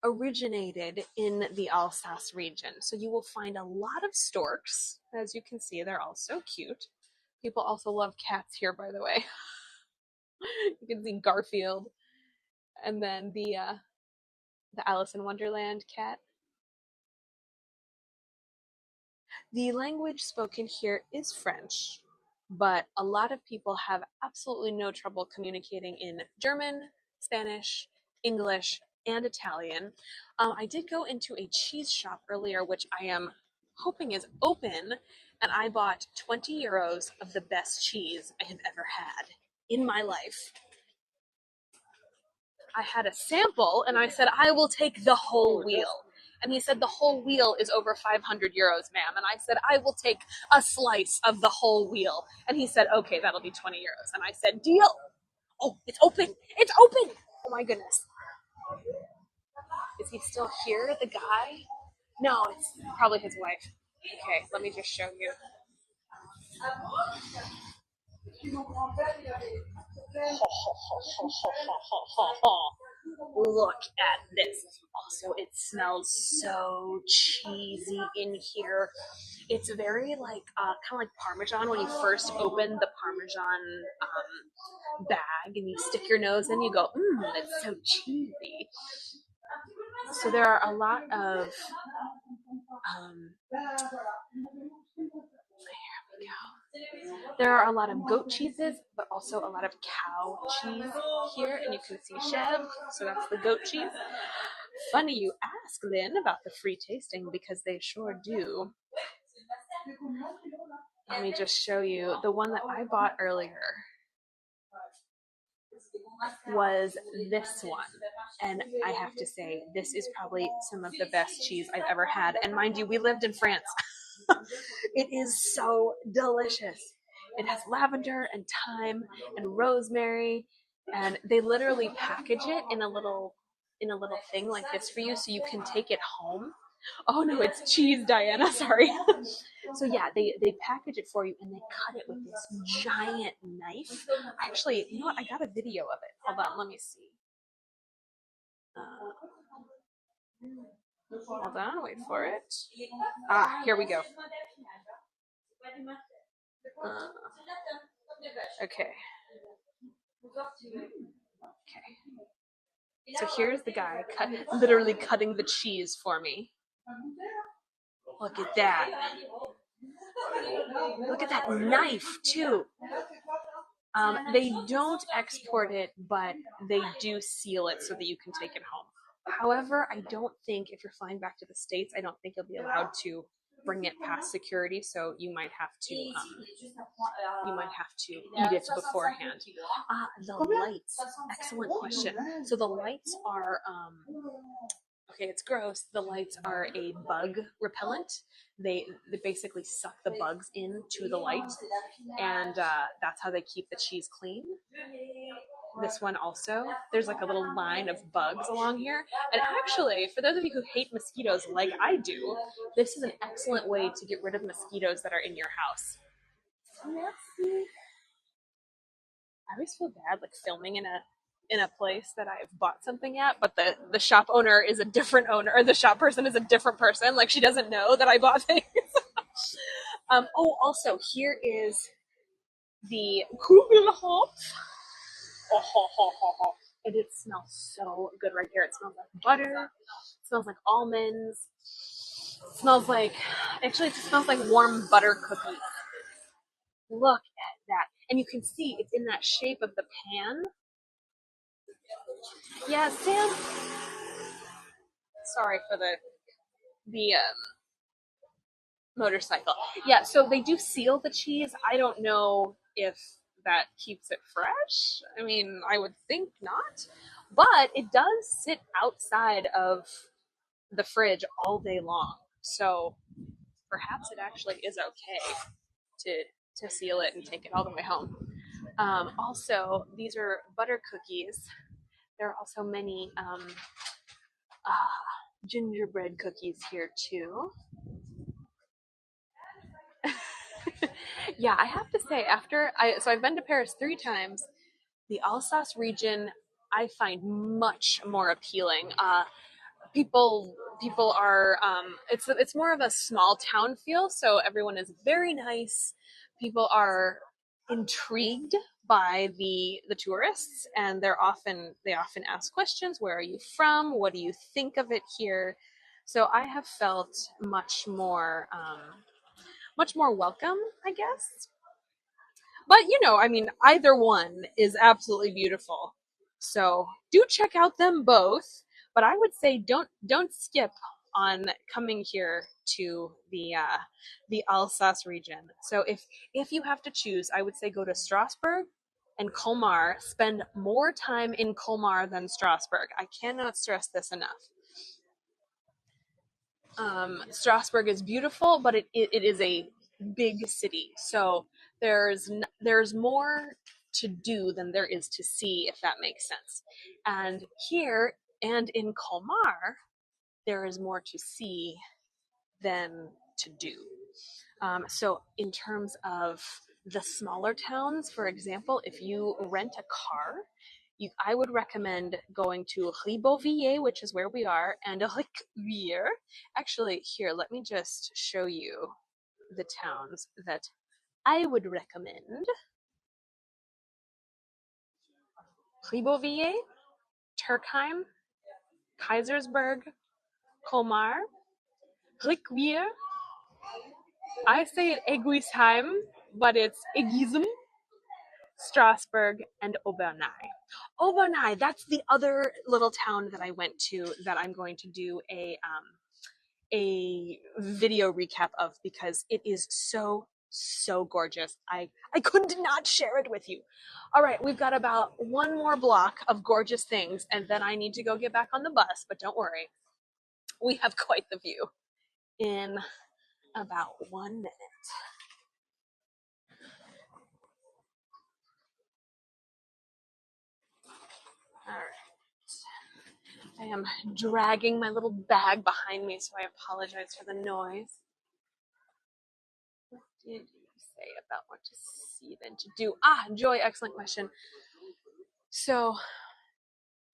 originated in the Alsace region. So you will find a lot of storks. As you can see, they're all so cute. People also love cats here, by the way. You can see Garfield, and then the Alice in Wonderland cat. The language spoken here is French, but a lot of people have absolutely no trouble communicating in German, Spanish, English, and Italian. I did go into a cheese shop earlier, which I am hoping is open, and I bought 20 euros of the best cheese I have ever had in my life. I had a sample, and I said, I will take the whole wheel. And he said, the whole wheel is over 500 euros, ma'am. And I said, I will take a slice of the whole wheel. And he said, okay, that'll be 20 euros. And I said, deal. Oh, it's open. It's open. Oh my goodness. Is he still here, the guy? No, it's probably his wife. Okay, let me just show you. Look at this. Also, it smells so cheesy in here. It's very like kind of like Parmesan when you first open the Parmesan bag and you stick your nose in, you go, it's so cheesy. So there are a lot of there are a lot of goat cheeses, but also a lot of cow cheese here, and you can see chèvre, so that's the goat cheese. Funny you ask, Lynn, about the free tasting, because they sure do. Let me just show you. The one that I bought earlier was this one, and I have to say, this is probably some of the best cheese I've ever had. And mind you, we lived in France. It is so delicious. It has lavender and thyme and rosemary, and they literally package it in a little thing like this for you, so you can take it home. Oh no, it's cheese, Diana. Sorry. So yeah, they package it for you, and they cut it with this giant knife. Actually, you know what? I got a video of it. Hold on, let me see. Hold on, wait for it. Here we go. Okay. So here's the guy literally cutting the cheese for me. Look at that. Look at that knife, too. They don't export it, but they do seal it so that you can take it home. However, I don't think if you're flying back to the States, I don't think you'll be allowed to bring it past security, so you might have to eat it beforehand. The lights, excellent question. So the lights are okay, it's gross. The lights are a bug repellent. They basically suck the bugs into the light, and that's how they keep the cheese clean. This one also, there's like a little line of bugs along here. And actually, for those of you who hate mosquitoes like I do, this is an excellent way to get rid of mosquitoes that are in your house. I always feel bad like filming in a place that I've bought something at, but the shop owner is a different owner, or the shop person is a different person. Like she doesn't know that I bought things. Also here is the Kugelhopf. And it smells so good right here. It smells like butter. It smells like almonds. It smells like, actually, it smells like warm butter cookies. Look at that. And you can see it's in that shape of the pan. Yeah, Sam. Sorry for the motorcycle. Yeah, so they do seal the cheese. I don't know if that keeps it fresh. I mean, I would think not. But it does sit outside of the fridge all day long. So perhaps it actually is okay to seal it and take it all the way home. Also, these are butter cookies. There are also many gingerbread cookies here too. Yeah, I have to say, I've been to Paris 3 times. The Alsace region I find much more appealing. People are it's more of a small town feel, so everyone is very nice. People are intrigued by the tourists, and they often ask questions. Where are you from? What do you think of it here? So I have felt much more welcome, I guess. But I mean, either one is absolutely beautiful. So do check out them both. But I would say don't skip on coming here to the Alsace region. So if you have to choose, I would say go to Strasbourg and Colmar. Spend more time in Colmar than Strasbourg. I cannot stress this enough. Strasbourg is beautiful, but it is a big city. So there's more to do than there is to see, if that makes sense. And here and in Colmar, there is more to see than to do. So in terms of the smaller towns, for example, if you rent a car, I would recommend going to Ribeauvillé, which is where we are, and Ribeauvillé. Actually, here, let me just show you the towns that I would recommend. Ribeauvillé, Turkheim, Kaisersberg, Colmar, Ribeauvillé. I say it Eguisheim, but it's Egism, Strasbourg, and Obernai. Obernai, that's the other little town that I went to that I'm going to do a video recap of, because it is so gorgeous. I could not share it with you. All right, we've got about one more block of gorgeous things, and then I need to go get back on the bus, but don't worry. We have quite the view in about 1 minute. All right. I am dragging my little bag behind me, so I apologize for the noise. What did you say about what to see than to do? Joy, excellent question. So,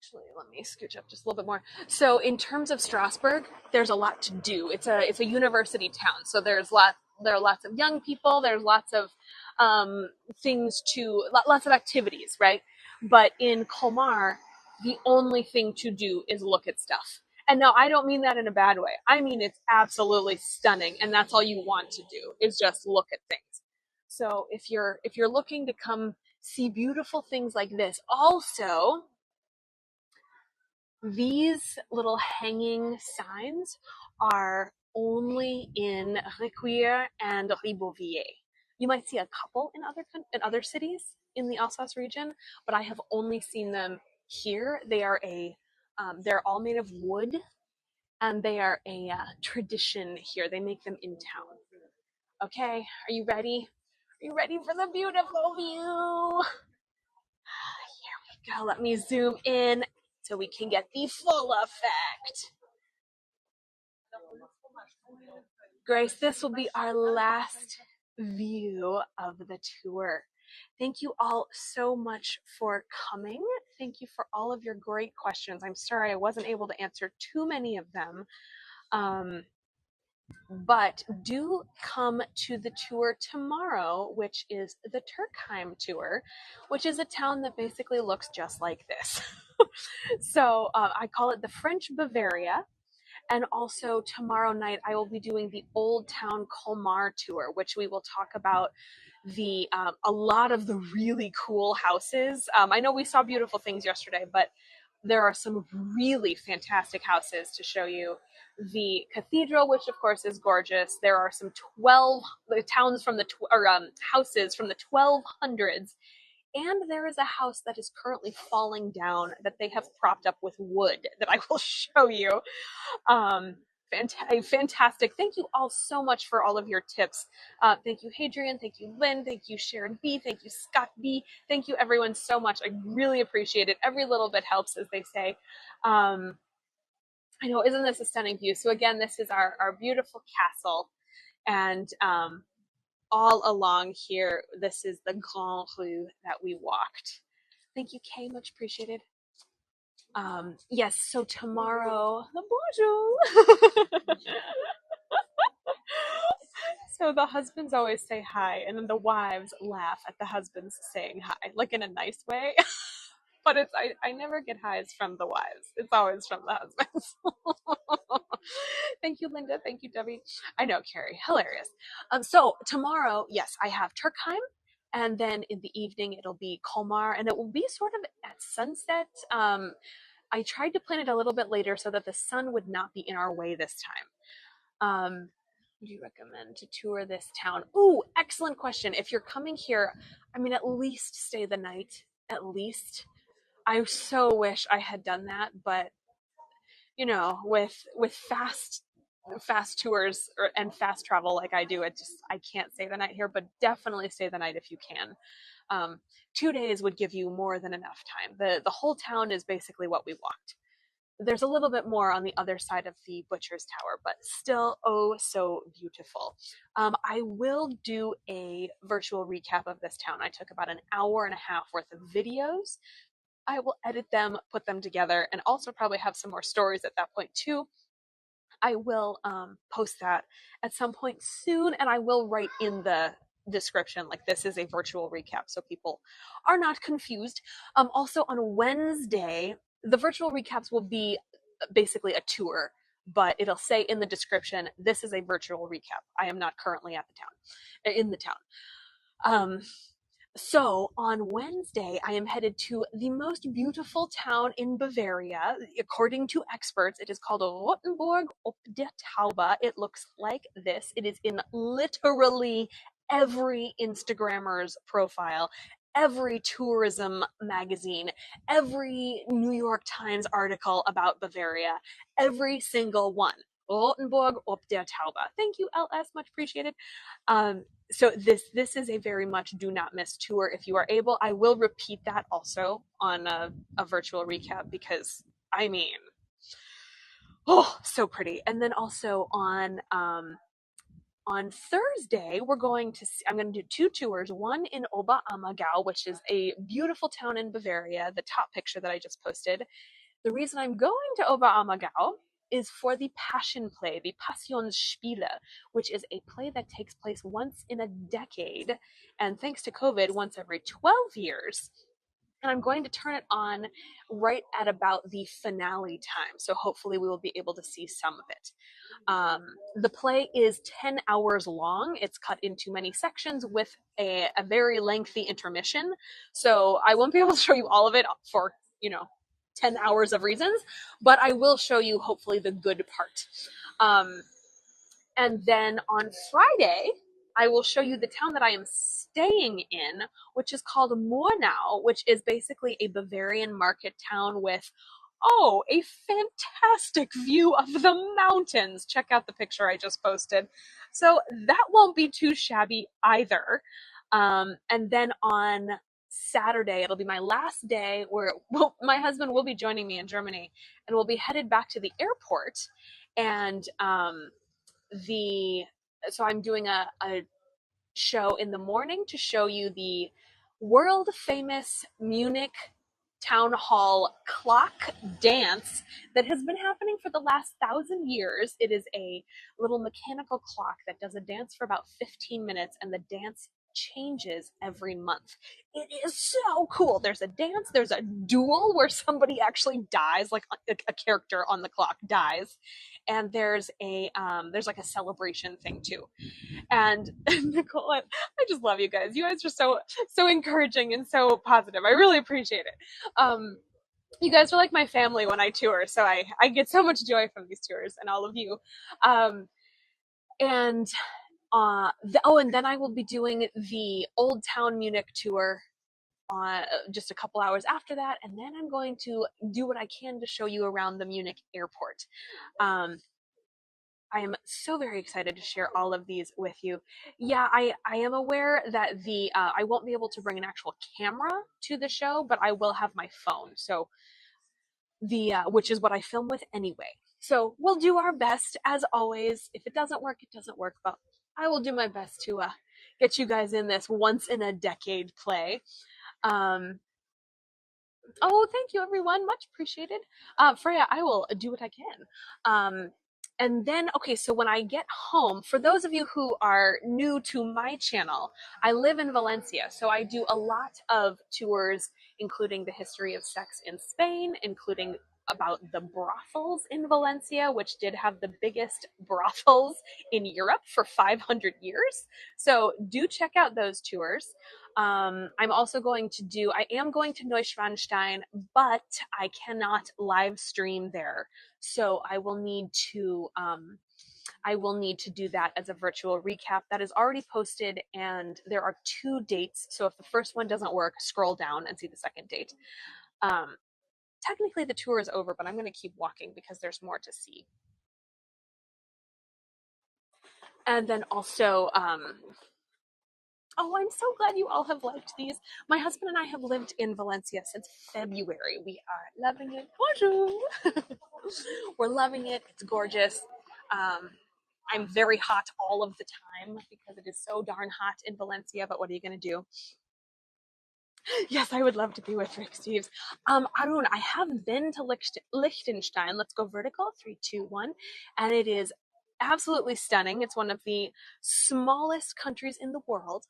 actually, let me scooch up just a little bit more. So, in terms of Strasbourg, there's a lot to do. It's a university town, so there are lots of young people. There's lots of lots of activities, right? But in Colmar, the only thing to do is look at stuff. And now I don't mean that in a bad way. I mean it's absolutely stunning, and that's all you want to do is just look at things. So if you're looking to come see beautiful things like this, also these little hanging signs are only in Riquer and Ribeauvillé. You might see a couple in other cities in the Alsace region, but I have only seen them here. They're all made of wood, and they are a tradition here. They make them in town. Okay, are you ready? Are you ready for the beautiful view? Here we go. Let me zoom in so we can get the full effect. Grace, this will be our last view of the tour. Thank you all so much for coming. Thank you for all of your great questions. I'm sorry I wasn't able to answer too many of them. But do come to the tour tomorrow, which is the Turkheim tour, which is a town that basically looks just like this. So I call it the French Bavaria. And also tomorrow night, I will be doing the Old Town Colmar tour, which we will talk about a lot of the really cool houses. I know we saw beautiful things yesterday, but there are some really fantastic houses to show you. The cathedral, which of course is gorgeous. There are some houses from the 1200s, and there is a house that is currently falling down that they have propped up with wood that I will show you. Fantastic. Thank you all so much for all of your tips. Thank you, Hadrian. Thank you, Lynn. Thank you, Sharon B. Thank you, Scott B. Thank you, everyone, so much. I really appreciate it. Every little bit helps, as they say. I know, isn't this a stunning view? So again, this is our beautiful castle. And all along here, this is the Grand Rue that we walked. Thank you, Kay. Much appreciated. Yes, so tomorrow, bonjour. So the husbands always say hi, and then the wives laugh at the husbands saying hi, like in a nice way. But I never get highs from the wives. It's always from the husbands. Thank you, Linda. Thank you, Debbie. I know, Carrie. Hilarious. So tomorrow, yes, I have Turkheim. And then in the evening, it'll be Colmar. And it will be sort of at sunset. I tried to plan it a little bit later so that the sun would not be in our way this time. Would you recommend to tour this town? Ooh, excellent question. If you're coming here, I mean, at least stay the night. At least. I so wish I had done that, but you know, with fast tours and fast travel like I do, I can't stay the night here, but definitely stay the night if you can. 2 days would give you more than enough time. The whole town is basically what we walked. There's a little bit more on the other side of the Butcher's Tower, but still, oh, so beautiful. I will do a virtual recap of this town. I took about an hour and a half worth of videos. I will edit them, put them together, and also probably have some more stories at that point too. I will post that at some point soon, and I will write in the description like this is a virtual recap so people are not confused. Also on Wednesday, the virtual recaps will be basically a tour, but it'll say in the description, this is a virtual recap. I am not currently in the town. So on Wednesday, I am headed to the most beautiful town in Bavaria. According to experts, it is called Rothenburg ob der Tauber. It looks like this. It is in literally every Instagrammer's profile, every tourism magazine, every New York Times article about Bavaria, every single one. Rothenburg ob der Tauber. Thank you, LS. Much appreciated. So this is a very much do not miss tour if you are able. I will repeat that also on a virtual recap because I mean, oh, so pretty. And then also on Thursday, I'm going to do 2 tours. One in Oberammergau, which is a beautiful town in Bavaria. The top picture that I just posted. The reason I'm going to Oberammergau is for the Passion Play, the Passionsspiele, which is a play that takes place once in a decade, and thanks to COVID, once every 12 years. And I'm going to turn it on right at about the finale time, so hopefully we will be able to see some of it. The play is 10 hours long. It's cut into many sections with a very lengthy intermission, so I won't be able to show you all of it for, 10 hours of reasons, but I will show you hopefully the good part. And then on Friday, I will show you the town that I am staying in, which is called Murnau, which is basically a Bavarian market town with, oh, a fantastic view of the mountains. Check out the picture I just posted. So that won't be too shabby either. And then on Saturday, it'll be my last day where my husband will be joining me in Germany, and we'll be headed back to the airport. And the so I'm doing a show in the morning to show you the world famous Munich town hall clock dance that has been happening for the last 1,000 years. It is a little mechanical clock that does a dance for about 15 minutes, and the dance changes every month. It is so cool. There's a dance, there's a duel where somebody actually dies, like a character on the clock dies, and there's like a celebration thing too. And Nicole, I just love you guys. You guys are so encouraging and so positive. I really appreciate it. You guys are like my family when I tour, so I get so much joy from these tours and all of you. Um, and and then I will be doing the Old Town Munich tour just a couple hours after that, and then I'm going to do what I can to show you around the Munich airport. I am so very excited to share all of these with you. Yeah, I am aware that I won't be able to bring an actual camera to the show, but I will have my phone. So which is what I film with anyway. So we'll do our best as always. If it doesn't work, it doesn't work, but I will do my best to get you guys in this once in a decade play. Oh, thank you everyone. Much appreciated. Freya, I will do what I can. And then, okay, so when I get home, for those of you who are new to my channel, I live in Valencia. So I do a lot of tours, including the history of sex in Spain, including about the brothels in Valencia, which did have the biggest brothels in Europe for 500 years. So do check out those tours. I'm also going to I am going to Neuschwanstein, but I cannot live stream there. So I will need to do that as a virtual recap that is already posted, and there are 2 dates. So if the first one doesn't work, scroll down and see the second date. Technically the tour is over, but I'm going to keep walking because there's more to see. And then also, oh, I'm so glad you all have liked these. My husband and I have lived in Valencia since February. We are loving it. Bonjour. We're loving it. It's gorgeous. I'm very hot all of the time because it is so darn hot in Valencia, but what are you going to do? Yes, I would love to be with Rick Steves. Arun, I have been to Liechtenstein. Let's go vertical. 3, 2, 1. And it is absolutely stunning. It's one of the smallest countries in the world,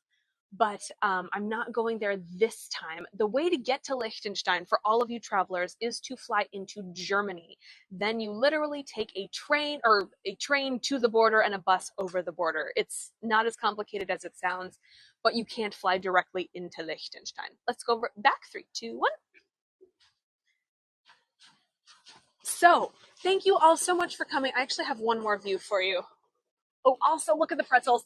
but I'm not going there this time. The way to get to Liechtenstein for all of you travelers is to fly into Germany. Then you literally take a train to the border and a bus over the border. It's not as complicated as it sounds, but you can't fly directly into Liechtenstein. Let's go back. 3, 2, 1. So thank you all so much for coming. I actually have one more view for you. Oh, also look at the pretzels.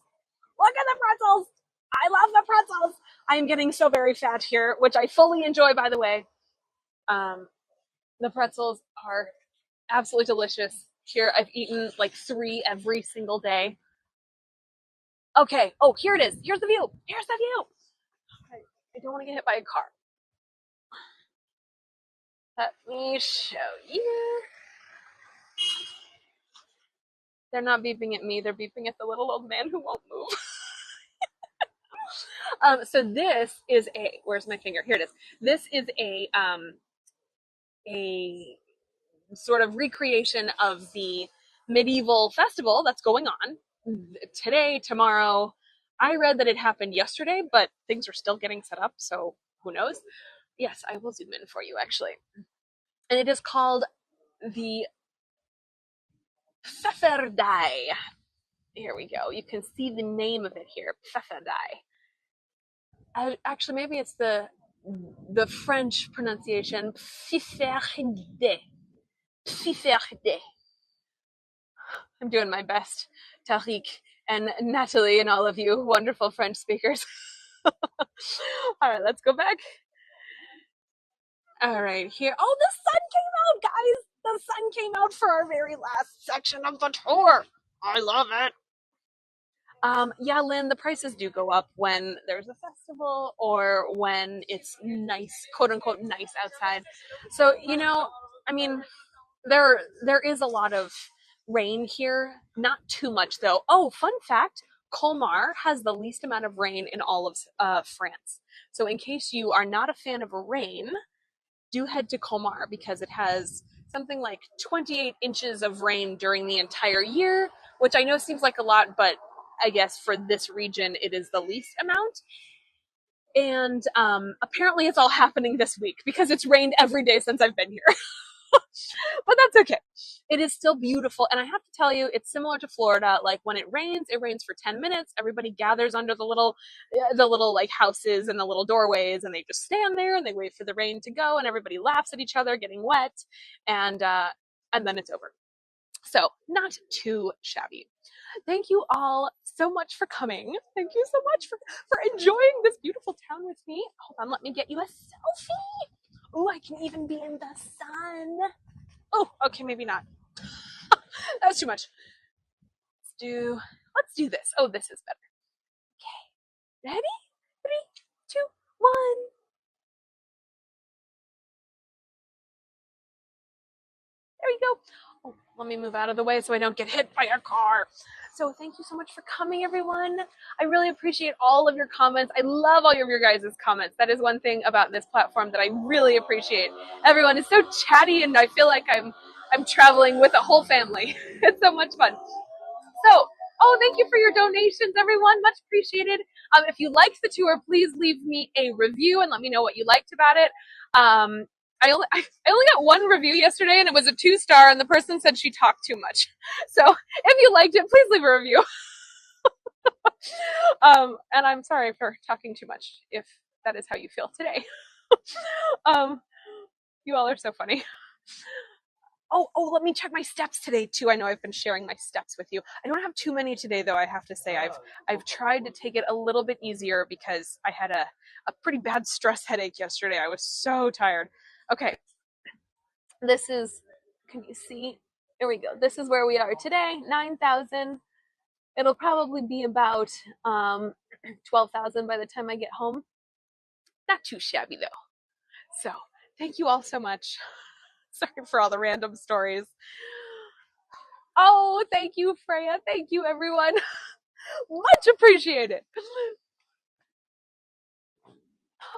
Look at the pretzels. I love the pretzels. I am getting so very fat here, which I fully enjoy, by the way. The pretzels are absolutely delicious. Here, I've eaten like 3 every single day. Okay. Oh, here it is. Here's the view. Here's the view. I don't want to get hit by a car. Let me show you. They're not beeping at me. They're beeping at the little old man who won't move. So this is where's my finger? Here it is. This is a sort of recreation of the medieval festival that's going on today, tomorrow. I read that it happened yesterday, but things are still getting set up, so who knows? Yes, I will zoom in for you actually. And it is called the Pfefferdei. Here we go. You can see the name of it here, Pfefferdei. Actually, maybe it's the French pronunciation, Pfefferdei. Pfefferdei. I'm doing my best Tariq and Natalie and all of you wonderful French speakers. All right, let's go back. All right, here. Oh, the sun came out, guys. The sun came out for our very last section of the tour. I love it. Yeah, Lynn, the prices do go up when there's a festival or when it's nice, quote unquote, nice outside. So, I mean, there is a lot of rain here. Not too much though. Oh, fun fact, Colmar has the least amount of rain in all of France. So in case you are not a fan of rain, do head to Colmar because it has something like 28 inches of rain during the entire year, which I know seems like a lot, but I guess for this region it is the least amount. And apparently it's all happening this week because it's rained every day since I've been here. But that's okay. It is still beautiful. And I have to tell you, it's similar to Florida. Like when it rains for 10 minutes. Everybody gathers under the little like houses and the little doorways, and they just stand there and they wait for the rain to go, and everybody laughs at each other getting wet, and then it's over. So not too shabby. Thank you all so much for coming. Thank you so much for enjoying this beautiful town with me. Hold on, let me get you a selfie. Oh, I can even be in the sun. Oh, okay, maybe not. That was too much. Let's do this. Oh, this is better. Okay. Ready? 3, 2, 1. There you go. Oh, let me move out of the way so I don't get hit by a car. So thank you so much for coming, everyone. I really appreciate all of your comments. I love all of your guys' comments. That is one thing about this platform that I really appreciate. Everyone is so chatty, and I feel like I'm traveling with a whole family. It's so much fun. So, thank you for your donations, everyone. Much appreciated. If you liked the tour, please leave me a review and let me know what you liked about it. I only got one review yesterday, and it was a 2-star, and the person said she talked too much. So if you liked it, please leave a review. And I'm sorry for talking too much if that is how you feel today. You all are so funny. Oh, let me check my steps today too. I know I've been sharing my steps with you. I don't have too many today though, I have to say. I've tried to take it a little bit easier because I had a pretty bad stress headache yesterday. I was so tired. Okay. This is, can you see? There we go. This is where we are today, 9,000. It'll probably be about 12,000 by the time I get home. Not too shabby though. So, thank you all so much. Sorry for all the random stories. Oh, thank you, Freya. Thank you, everyone. Much appreciated.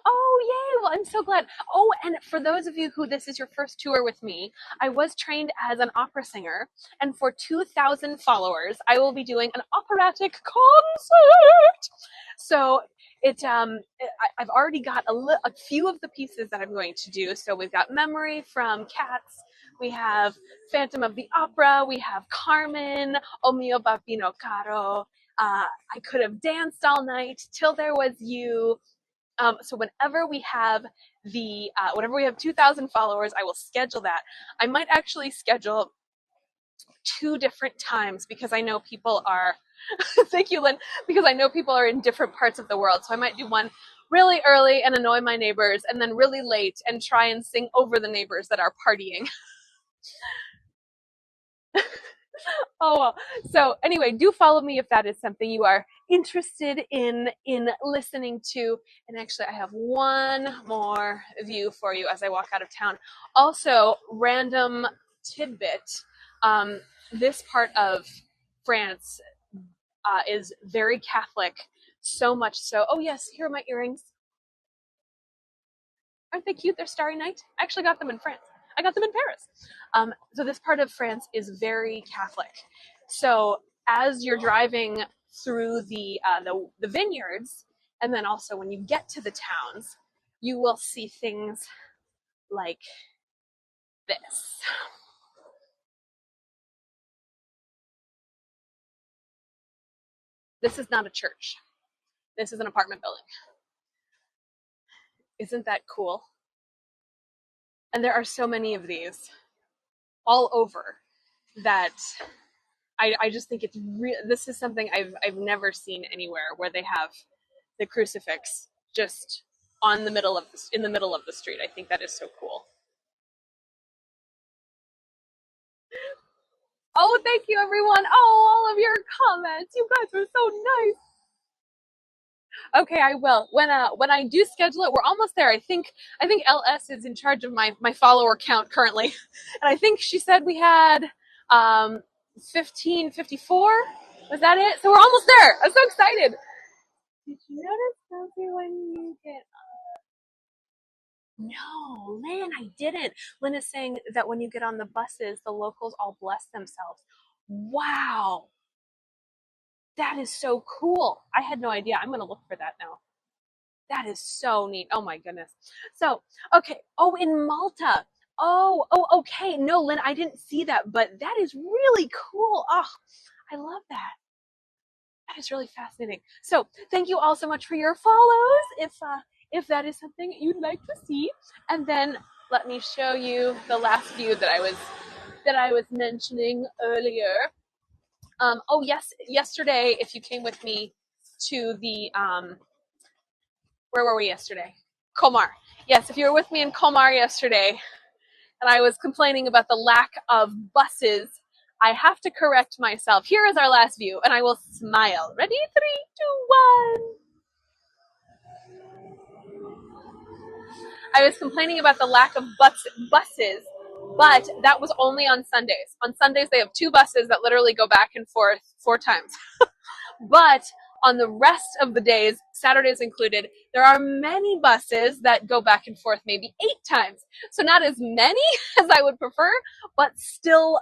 Oh, yay. Well, I'm so glad. Oh, and for those of you who this is your first tour with me, I was trained as an opera singer. And for 2,000 followers, I will be doing an operatic concert. So I've already got a few of the pieces that I'm going to do. So we've got Memory from Cats. We have Phantom of the Opera. We have Carmen, O mio bambino caro. I could have danced all night till there was you. So whenever we have 2,000 followers, I will schedule that. I might actually schedule 2 different times because I know people are, thank you, Lynn, because I know people are in different parts of the world. So I might do one really early and annoy my neighbors, and then really late and try and sing over the neighbors that are partying. Oh, well. So anyway, do follow me if that is something you are interested in listening to. And actually, I have one more view for you as I walk out of town. Also, random tidbit. This part of France is very Catholic, so much so. Oh yes, here are my earrings. Aren't they cute? They're Starry Night. I actually got them in France. I got them in Paris. So this part of France is very Catholic. So as you're driving through the vineyards, and then also when you get to the towns, you will see things like this. This is not a church. This is an apartment building. Isn't that cool? And there are so many of these all over that I just think it's this is something I've never seen anywhere where they have the crucifix just on the middle of in the middle of the street. I think that is so cool. Oh, thank you everyone. Oh, all of your comments. You guys are so nice. Okay, I will. When I do schedule it, we're almost there. I think LS is in charge of my follower count currently. And I think she said we had 1554. Was that it? So we're almost there. I'm so excited. Did you notice Sophie when you get No, Lynn, I didn't. Lynn is saying that when you get on the buses, the locals all bless themselves. Wow, that is so cool. I had no idea. I'm going to look for that now. That is so neat. Oh my goodness. So, okay. Oh, in Malta. Okay. No, Lynn, I didn't see that, but that is really cool. Oh, I love that. That is really fascinating. So, thank you all so much for your follows. If that is something you'd like to see, and then let me show you the last view that I was mentioning earlier. Oh yes, yesterday, if you came with me to the where were we yesterday? Colmar. Yes, if you were with me in Colmar yesterday and I was complaining about the lack of buses, I have to correct myself. Here is our last view, and I will smile. Ready? 3, 2, 1. I was complaining about the lack of buses, but that was only on Sundays. On Sundays, they have 2 buses that literally go back and forth 4 times. But on the rest of the days, Saturdays included, there are many buses that go back and forth maybe 8 times. So not as many as I would prefer, but still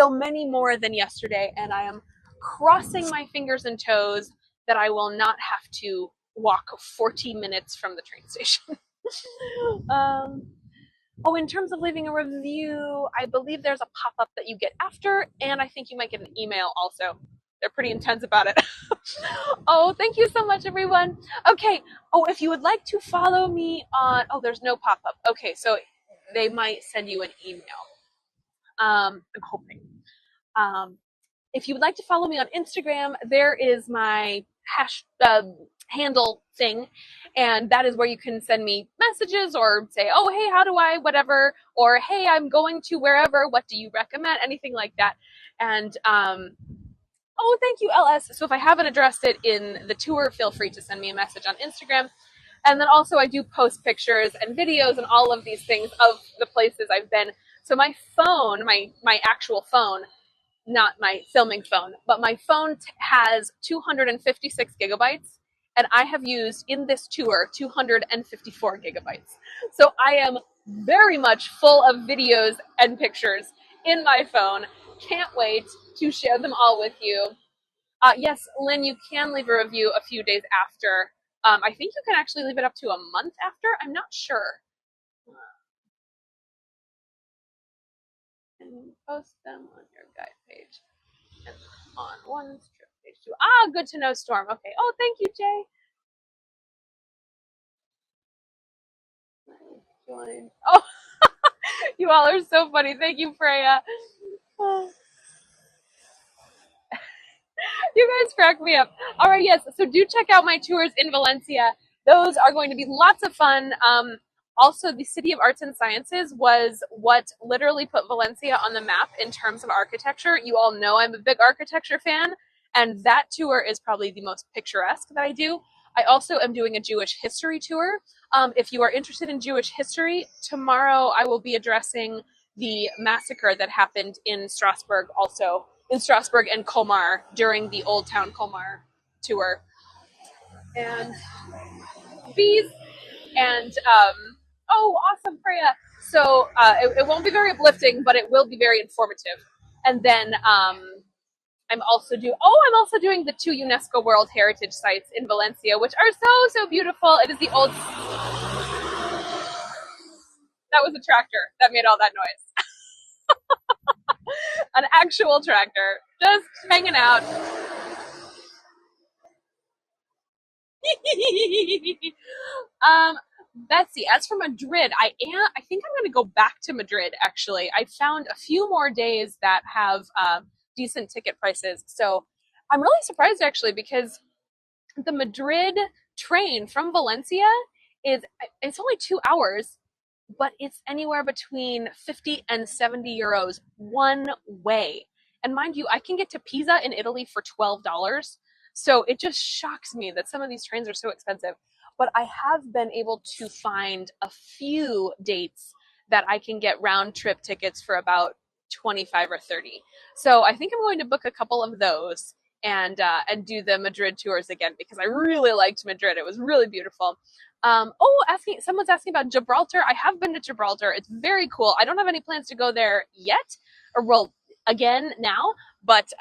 many more than yesterday. And I am crossing my fingers and toes that I will not have to walk 40 minutes from the train station. Oh, in terms of leaving a review, I believe there's a pop-up that you get after, and I think you might get an email also. They're pretty intense about it. Oh, thank you so much, everyone. Okay. Oh, if you would like to follow me on, oh, there's no pop-up. Okay, so they might send you an email. I'm hoping. Um, if you would like to follow me on Instagram, there is my handle thing, and that is where you can send me messages or say, oh, hey, how do I, whatever, or hey, I'm going to wherever, what do you recommend, anything like that. And oh, thank you, LS. So if I haven't addressed it in the tour, feel free to send me a message on Instagram. And then also I do post pictures and videos and all of these things of the places I've been. So my phone, my actual phone, not my filming phone, but my phone has 256 gigabytes, and I have used in this tour 254 gigabytes. So I am very much full of videos and pictures in my phone. Can't wait to share them all with you. Yes, Lynn, you can leave a review a few days after. I think you can actually leave it up to a month after. I'm not sure. And post them on your guide page. And on one strip page 2. Ah, good to know, Storm. Okay. Oh, thank you, Jay. Join. Oh, you all are so funny. Thank you, Freya. You guys crack me up. All right, yes. So do check out my tours in Valencia. Those are going to be lots of fun. Also, the City of Arts and Sciences was what literally put Valencia on the map in terms of architecture. You all know I'm a big architecture fan, and that tour is probably the most picturesque that I do. I also am doing a Jewish history tour. If you are interested in Jewish history, tomorrow I will be addressing the massacre that happened in Strasbourg, also in Strasbourg and Colmar during the Old Town Colmar tour. And bees and oh, awesome, Freya. So it won't be very uplifting, but it will be very informative. And then I'm also doing the 2 UNESCO World Heritage sites in Valencia, which are so beautiful. It is the old. That was a tractor that made all that noise. An actual tractor, just hanging out. Betsy, as for Madrid, I think I'm going to go back to Madrid. Actually, I found a few more days that have decent ticket prices. So I'm really surprised actually, because the Madrid train from Valencia it's only 2 hours, but it's anywhere between 50 and 70 euros one way. And mind you, I can get to Pisa in Italy for $12. So it just shocks me that some of these trains are so expensive. But I have been able to find a few dates that I can get round trip tickets for about 25 or 30. So I think I'm going to book a couple of those and do the Madrid tours again, because I really liked Madrid. It was really beautiful. Someone's asking about Gibraltar. I have been to Gibraltar. It's very cool. I don't have any plans to go there yet, or well, again now, but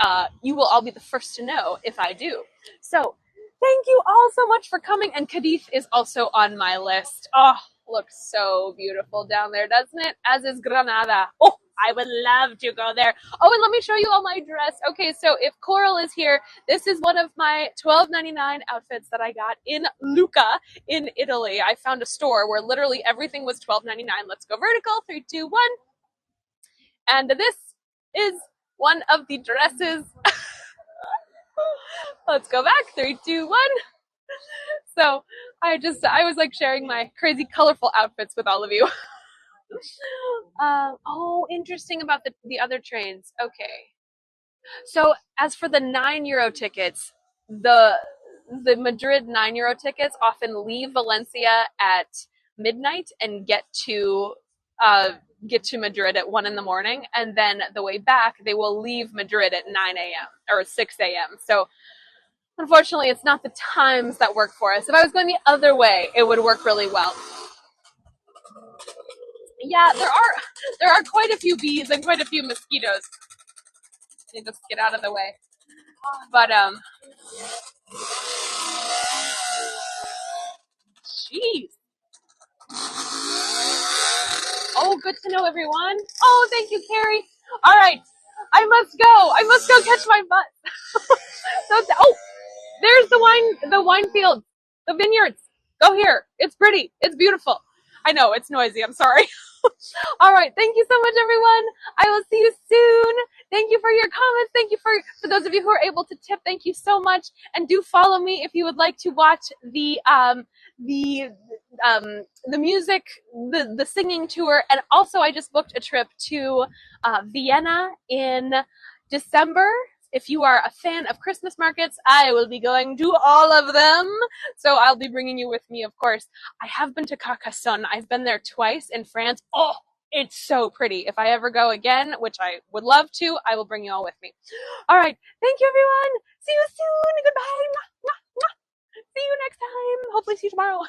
you will all be the first to know if I do. So thank you all so much for coming. And Cadiz is also on my list. Oh, looks so beautiful down there, doesn't it? As is Granada. Oh, I would love to go there. Oh, and let me show you all my dress. Okay, so if Coral is here, this is one of my $12.99 outfits that I got in Lucca in Italy. I found a store where literally everything was $12.99. Let's go vertical. 3, 2, 1. And this is one of the dresses. Let's go back. 3, 2, 1. So I was like sharing my crazy colorful outfits with all of you. Oh, interesting about the other trains. Okay. So as for the €9 tickets, the Madrid €9 tickets often leave Valencia at midnight and get to Madrid at 1 in the morning, and then the way back they will leave Madrid at 9 a.m. or 6 a.m. So unfortunately, it's not the times that work for us. If I was going the other way, it would work really well. Yeah, there are quite a few bees and quite a few mosquitoes. Let me just get out of the way. But jeez. Oh, good to know, everyone. Oh, thank you, Carrie. All right, I must go. I must go catch my butt. Oh, there's the wine field, the vineyards. Go here. It's pretty. It's beautiful. I know it's noisy. I'm sorry. All right. Thank you so much, everyone. I will see you soon. Thank you for your comments. Thank you for those of you who are able to tip. Thank you so much. And do follow me if you would like to watch the music, the singing tour. And also I just booked a trip to Vienna in December. If you are a fan of Christmas markets, I will be going to all of them. So I'll be bringing you with me, of course. I have been to Carcassonne. I've been there twice in France. Oh, it's so pretty. If I ever go again, which I would love to, I will bring you all with me. All right. Thank you, everyone. See you soon. Goodbye. See you next time. Hopefully see you tomorrow.